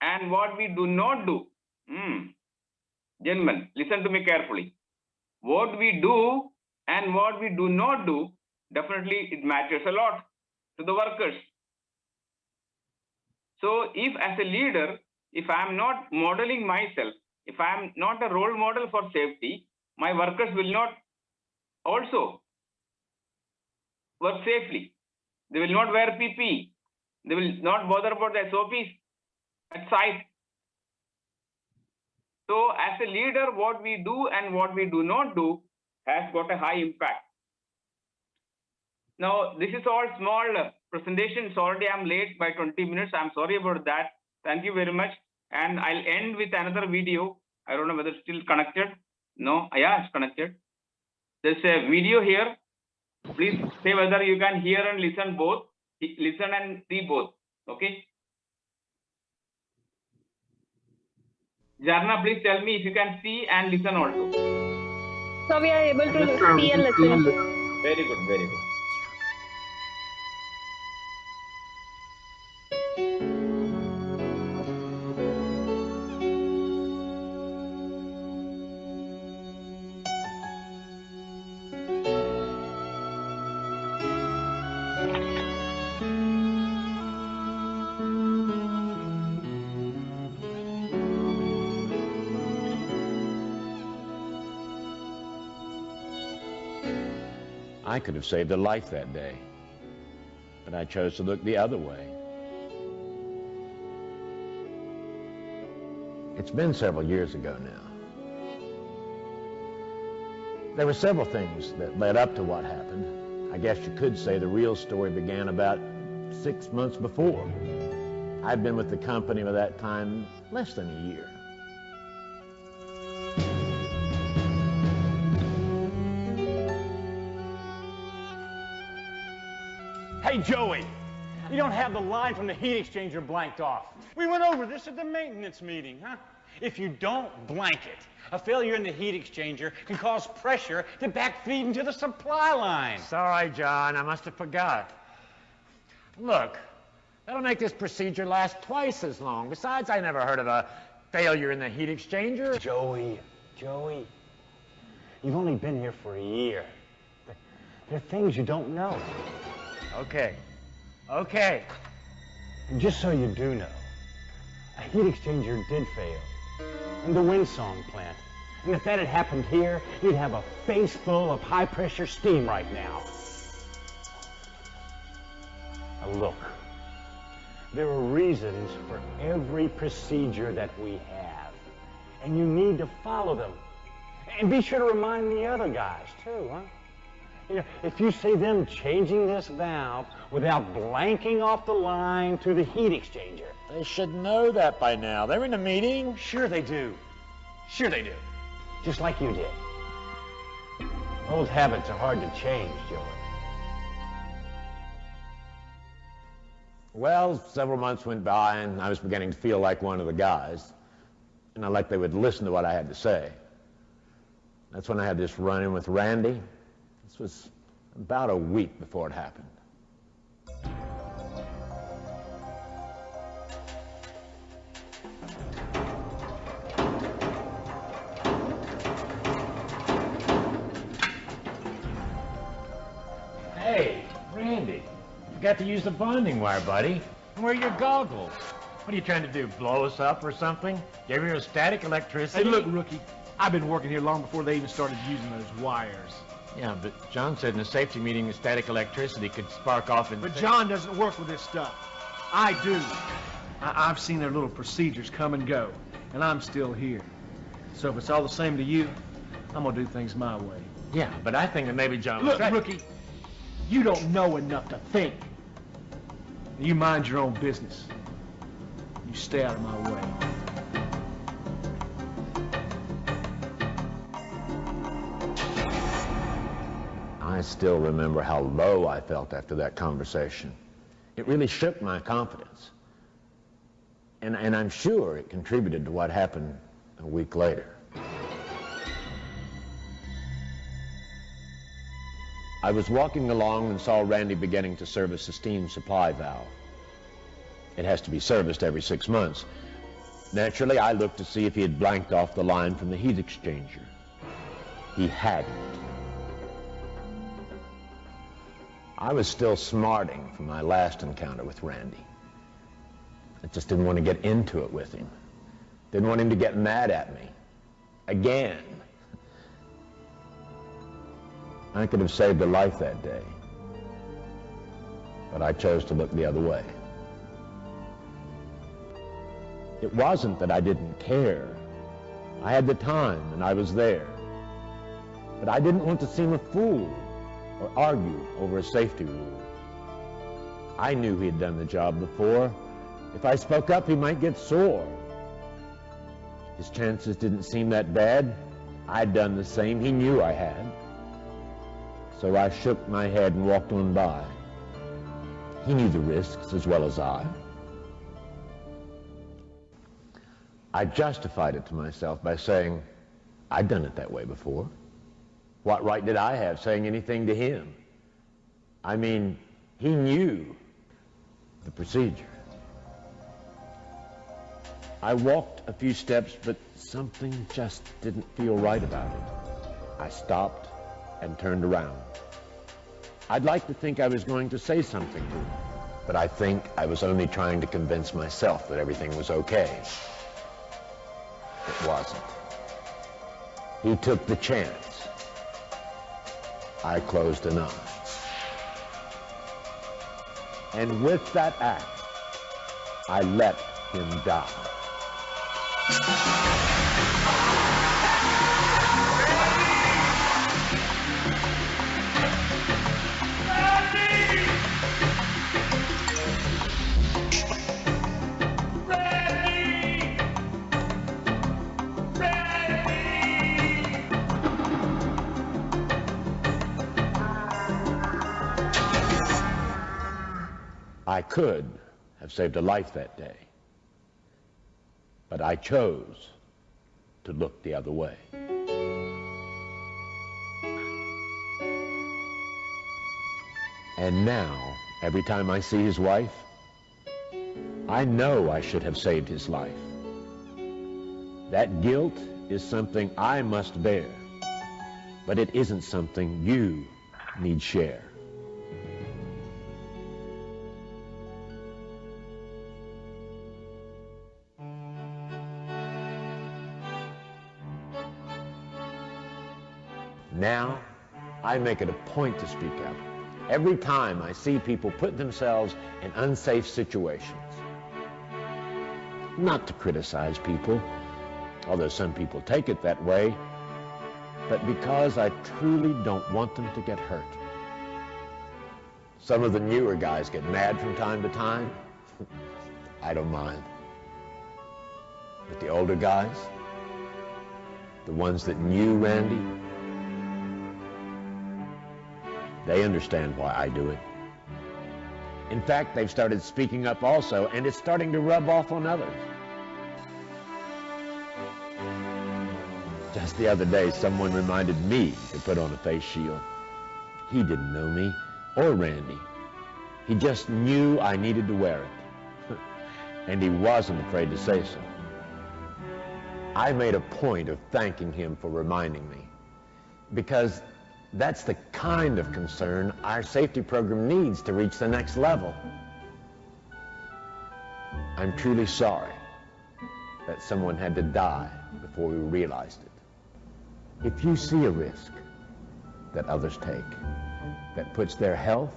and what we do not do. Gentlemen, listen to me carefully. What we do and what we do not do, definitely it matters a lot to the workers. So if as a leader, if I am not modeling myself, if I am not a role model for safety, my workers will not also work safely. They will not wear PPE. They will not bother about the SOPs at site. So as a leader, what we do and what we do not do has got a high impact. Now, this is all small presentations. Already I'm late by 20 minutes. I'm sorry about that. Thank you very much. And I'll end with another video. I don't know whether it's still connected. No, yeah, it's connected. There's a video here. Please say whether you can hear and listen both. Listen and see both. Okay. Jarna, please tell me if you can see and listen also. So we are able to see and listen. Very good, very good. I could have saved a life that day, but I chose to look the other way. It's been several years ago now. There were several things that led up to what happened. I guess you could say the real story began about 6 months before. I'd been with the company by that time less than a year. Hey, Joey, you don't have the line from the heat exchanger blanked off. We went over this at the maintenance meeting, huh? If you don't blank it, a failure in the heat exchanger can cause pressure to backfeed into the supply line. Sorry, John, I must have forgot. Look, that'll make this procedure last twice as long. Besides, I never heard of a failure in the heat exchanger. Joey, you've only been here for a year. There are things you don't know. Okay. And just so you do know, a heat exchanger did fail in the Windsong plant. And if that had happened here, you'd have a face full of high-pressure steam right now. Now look, there are reasons for every procedure that we have, and you need to follow them. And be sure to remind the other guys, too, huh? You know, if you see them changing this valve without blanking off the line to the heat exchanger. They should know that by now. They're in a meeting. Sure they do. Just like you did. Old habits are hard to change, Joey. Well, several months went by and I was beginning to feel like one of the guys. and like they would listen to what I had to say. That's when I had this run-in with Randy. This was about a week before it happened. Hey, Randy, you got to use the bonding wire, buddy. And wear your goggles. What are you trying to do, blow us up or something? Give you a static electricity? Hey, look, rookie. I've been working here long before they even started using those wires. Yeah, but John said in a safety meeting the static electricity could spark off in... But John doesn't work with this stuff. I do. I've seen their little procedures come and go, and I'm still here. So if it's all the same to you, I'm gonna do things my way. Yeah, but I think that maybe John was Look, right. rookie, you don't know enough to think. You mind your own business. You stay out of my way. I still remember how low I felt after that conversation. It really shook my confidence. And I'm sure it contributed to what happened a week later. I was walking along and saw Randy beginning to service the steam supply valve. It has to be serviced every 6 months. Naturally, I looked to see if he had blanked off the line from the heat exchanger. He hadn't. I was still smarting from my last encounter with Randy. I just didn't want to get into it with him. Didn't want him to get mad at me. Again. I could have saved a life that day. But I chose to look the other way. It wasn't that I didn't care. I had the time and I was there. But I didn't want to seem a fool or argue over a safety rule. I knew he had done the job before. If I spoke up, he might get sore. His chances didn't seem that bad. I'd done the same. He knew I had. So I shook my head and walked on by. He knew the risks as well as I. I justified it to myself by saying, I'd done it that way before. What right did I have saying anything to him? I mean, he knew the procedure. I walked a few steps, but something just didn't feel right about it. I stopped and turned around. I'd like to think I was going to say something to him, but I think I was only trying to convince myself that everything was okay. It wasn't. He took the chance. I closed an eye. And with that act, I let him die. I could have saved a life that day, but I chose to look the other way. And now, every time I see his wife, I know I should have saved his life. That guilt is something I must bear, but it isn't something you need share. Now, I make it a point to speak up every time I see people put themselves in unsafe situations. Not to criticize people, although some people take it that way, but because I truly don't want them to get hurt. Some of the newer guys get mad from time to time. I don't mind. But the older guys, the ones that knew Randy, they understand why I do it. In fact, they've started speaking up also, and it's starting to rub off on others. Just the other day, someone reminded me to put on a face shield. He didn't know me or Randy. He just knew I needed to wear it. And he wasn't afraid to say so. I made a point of thanking him for reminding me, because that's the kind of concern our safety program needs to reach the next level. I'm truly sorry that someone had to die before we realized it. If you see a risk that others take that puts their health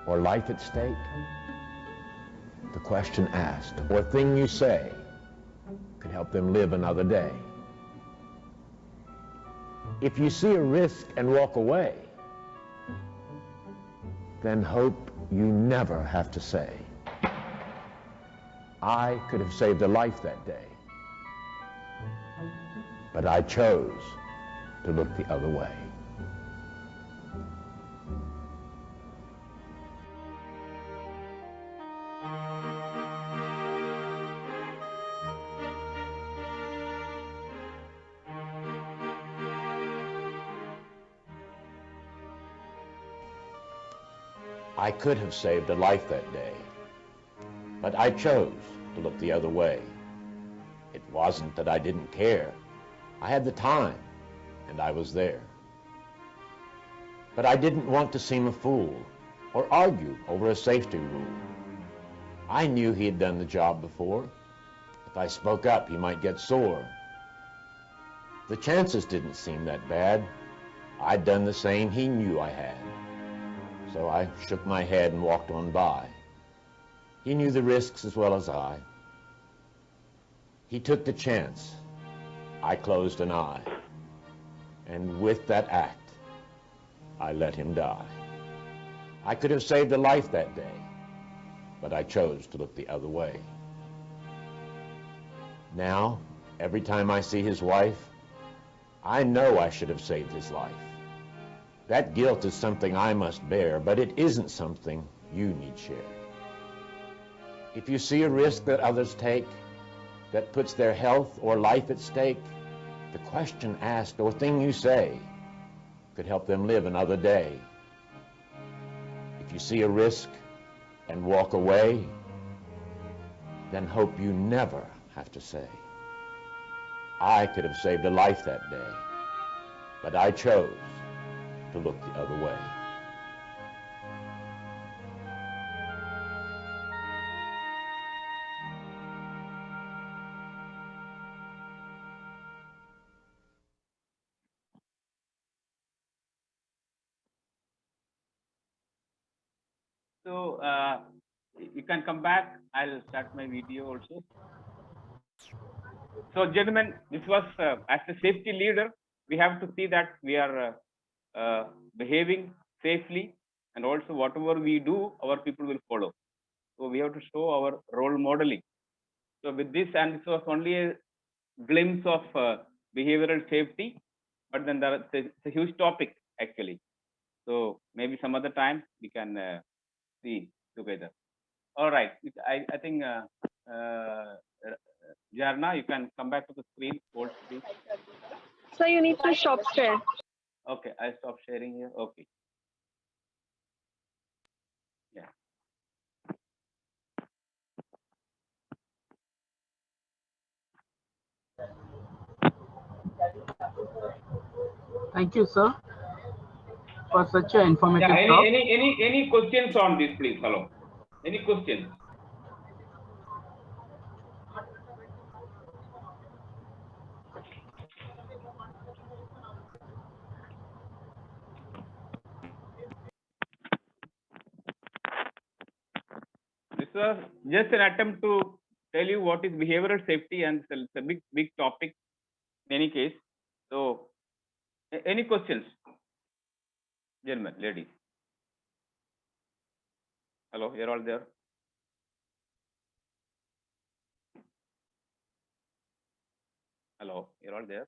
or life at stake, the question asked or thing you say could help them live another day. If you see a risk and walk away, then hope you never have to say, I could have saved a life that day, but I chose to look the other way. I could have saved a life that day, but I chose to look the other way. It wasn't that I didn't care. I had the time, and I was there. But I didn't want to seem a fool or argue over a safety rule. I knew he had done the job before. If I spoke up, he might get sore. The chances didn't seem that bad. I'd done the same he knew I had. So I shook my head and walked on by. He knew the risks as well as I. He took the chance. I closed an eye. And with that act, I let him die. I could have saved a life that day, but I chose to look the other way. Now, every time I see his wife, I know I should have saved his life. That guilt is something I must bear, but it isn't something you need share. If you see a risk that others take that puts their health or life at stake, the question asked or thing you say could help them live another day. If you see a risk and walk away, then hope you never have to say, I could have saved a life that day, but I chose to look the other way. So you can come back. I'll start my video also. So gentlemen, this was as a safety leader, we have to see that we are behaving safely, and also whatever we do, our people will follow. So we have to show our role modeling. So with this, and this was only a glimpse of behavioral safety, but then it's a huge topic actually. So maybe some other time we can see together. All right, I think Jarna, you can come back to the screen, full screen. So you need to stop share. Okay, I stop sharing here. Okay. Yeah. Thank you, sir, for such an informative Yeah, talk. any questions on this, please? Hello. Any questions? This was just an attempt to tell you what is behavioral safety, and it's a big topic in any case. So, any questions, gentlemen, ladies? Hello, you're all there. Hello, you're all there.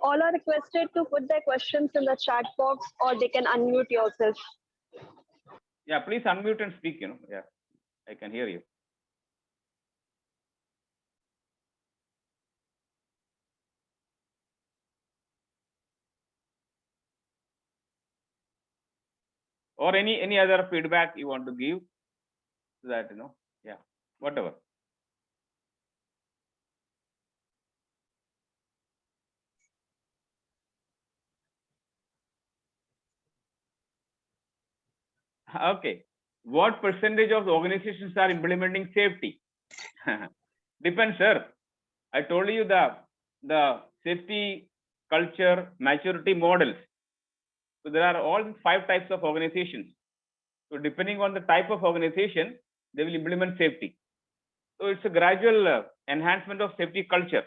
All are requested to put their questions in the chat box, or they can unmute yourself. Yeah, please unmute and speak, Yeah, I can hear you. or any other feedback you want to give, so that yeah, whatever. Okay, what percentage of organizations are implementing safety? Depends, sir. I told you the safety culture maturity models. So there are all 5 types of organizations. So depending on the type of organization, they will implement safety. So it's a gradual enhancement of safety culture.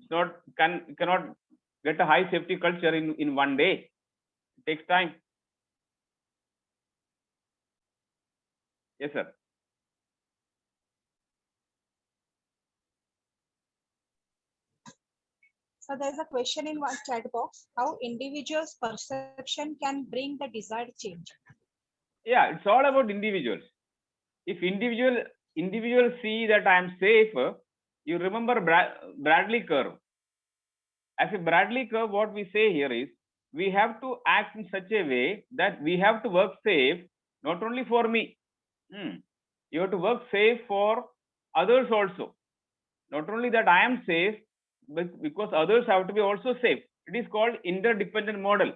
It's not cannot get a high safety culture in one day. It takes time. Yes, sir. So there's a question in one chat box, how individuals' perception can bring the desired change. Yeah, it's all about individuals. If individuals see that I am safe, you remember Bradley curve. As a Bradley curve, what we say here is we have to act in such a way that we have to work safe, not only for me. You have to work safe for others also. Not only that I am safe, but because others have to be also safe. It is called interdependent model.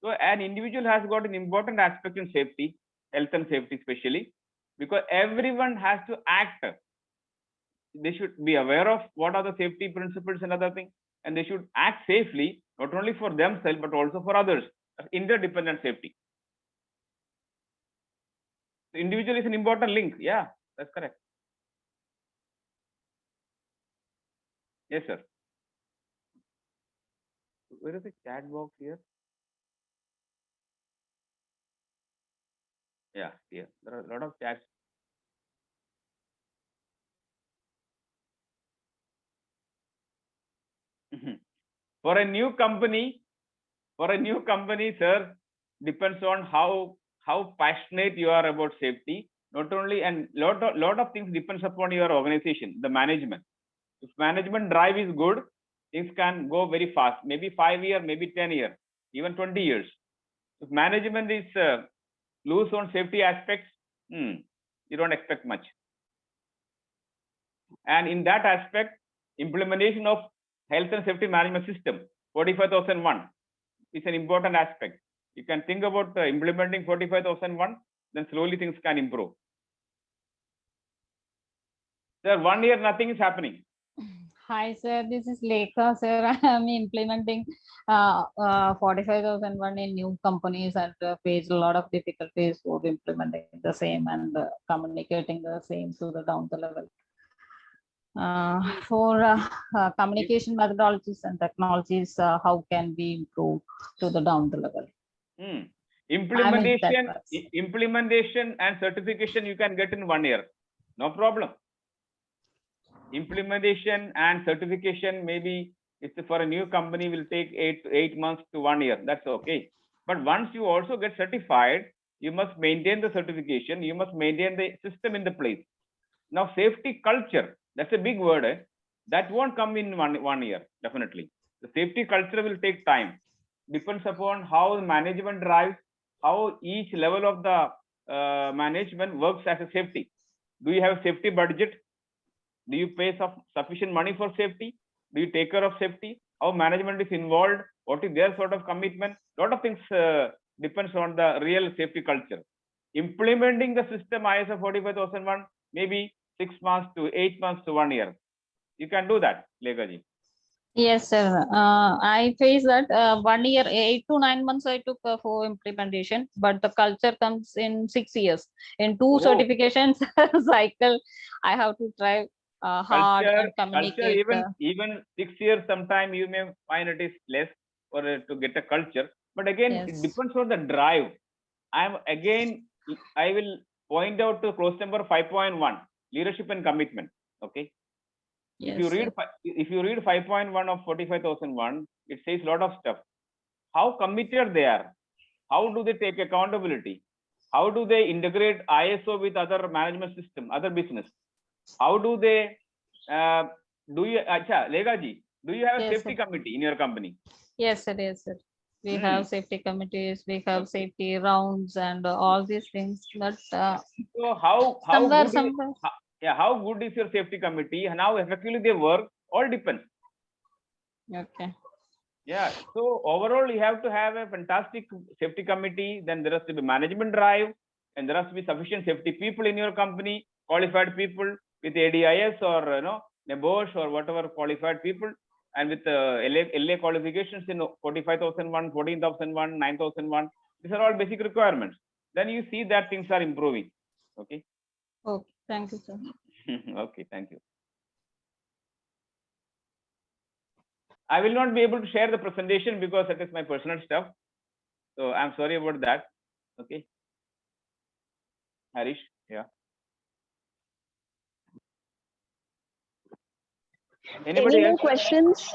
So an individual has got an important aspect in safety, health and safety especially, because everyone has to act. They should be aware of what are the safety principles and other things, and they should act safely, not only for themselves, but also for others. Interdependent safety. The individual is an important link. Yeah, that's correct. Yes, sir. Where is the chat box here? Yeah, here. There are a lot of chats. For a new company, sir, depends on how passionate you are about safety. Not only, and lot of things depends upon your organization, the management. If management drive is good, things can go very fast. Maybe 5 years, maybe 10 years, even 20 years. If management is loose on safety aspects, you don't expect much. And in that aspect, implementation of health and safety management system 45001 is an important aspect. You can think about implementing 45001, then slowly things can improve. Sir, 1 year nothing is happening. Hi, sir. This is Lekha, sir. I am implementing 45001 in new companies and face a lot of difficulties for implementing the same and communicating the same to the down the level. For communication methodologies and technologies, how can we improve to the down the level? Implementation and certification you can get in 1 year, no problem. Implementation and certification, maybe it's for a new company will take 8 months to 1 year. That's okay. But once you also get certified, you must maintain the certification. You must maintain the system in the place. Now, safety culture, that's a big word. That won't come in one year, definitely. The safety culture will take time. Depends upon how the management drives, how each level of the management works as a safety. Do you have a safety budget? Do you pay sufficient money for safety? Do you take care of safety? How management is involved? What is their sort of commitment? A lot of things depends on the real safety culture. Implementing the system ISO 45001, maybe 6 months to 8 months to 1 year. You can do that, Lekhaji. Yes, sir. I face that 1 year, 8 to 9 months I took for implementation, but the culture comes in 6 years. In 2 certifications cycle, I have to try hard and communicate. Even 6 years, sometime you may find it is less or to get a culture. But again, it depends on the drive. I will point out to clause number 5.1, leadership and commitment. Okay. Yes, if you read 5.1 of 45001, it says a lot of stuff. How committed they are. How do they take accountability? How do they integrate ISO with other management system, other business? How do they Lekhaji, do you have a safety committee in your company? Yes, sir. Yes, sir. We have safety committees, we have safety rounds and all these things. But So how somewhere, good how good is your safety committee and how effectively they work? All depends. Okay. Yeah. So overall, you have to have a fantastic safety committee. Then there has to be management drive, and there has to be sufficient safety people in your company, qualified people with ADIS or NEBOSH or whatever qualified people, and with LA qualifications in 45,001, 14,001, 9,001. These are all basic requirements. Then you see that things are improving. Okay. Okay. Thank you, sir. Okay. Thank you. I will not be able to share the presentation because it is my personal stuff. So I'm sorry about that. Okay. Harish, yeah. Anybody Any more else? questions?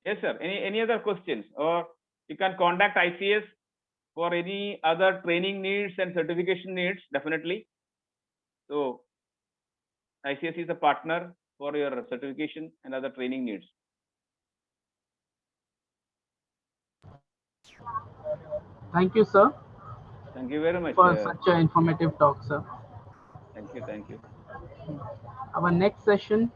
Yes, sir. Any other questions? Or you can contact ICS for any other training needs and certification needs, definitely. So ICS is a partner for your certification and other training needs. Thank you, sir. Thank you very much. For such an informative talk, sir. Thank you. Thank you. Our next session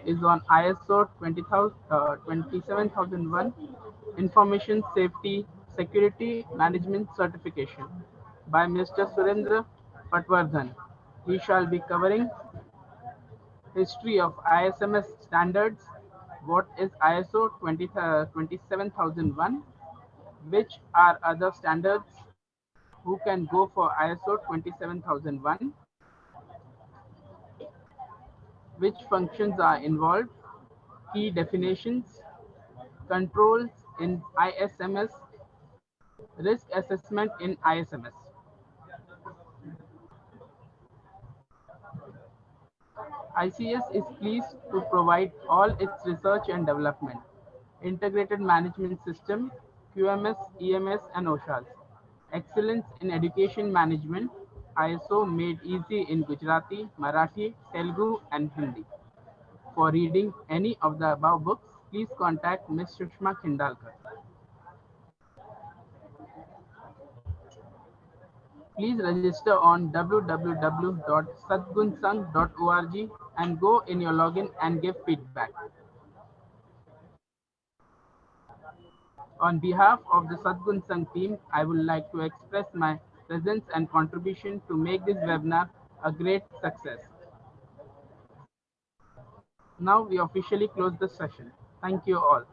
is on ISO 27001 Information Safety Security Management Certification by Mr. Surendra Patwardhan. He shall be covering history of ISMS standards, what is ISO 27001, which are other standards, who can go for ISO 27001, which functions are involved, key definitions, controls in ISMS, risk assessment in ISMS. ICS is pleased to provide all its research and development, integrated management system, QMS, EMS, and OSHAs. Excellence in education management, ISO made easy in Gujarati, Marathi, Telugu, and Hindi. For reading any of the above books, please contact Ms. Sushma Khindalkar. Please register on www.sadgunsang.org and go in your login and give feedback. On behalf of the Sadgunsang team, I would like to express my presence and contribution to make this webinar a great success. Now we officially close the session. Thank you all.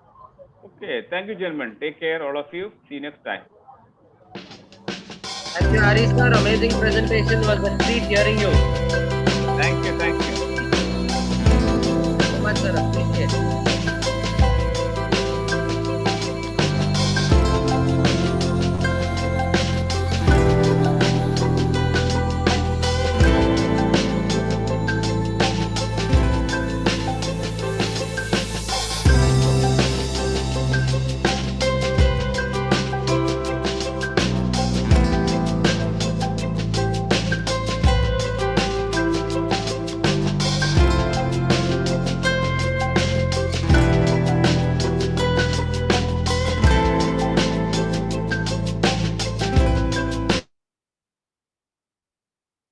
Okay, thank you, gentlemen. Take care, all of you. See you next time. Thank you, Harish sir. Amazing presentation. Was a treat hearing you. Thank you. Thank you so much, sir. Appreciate it.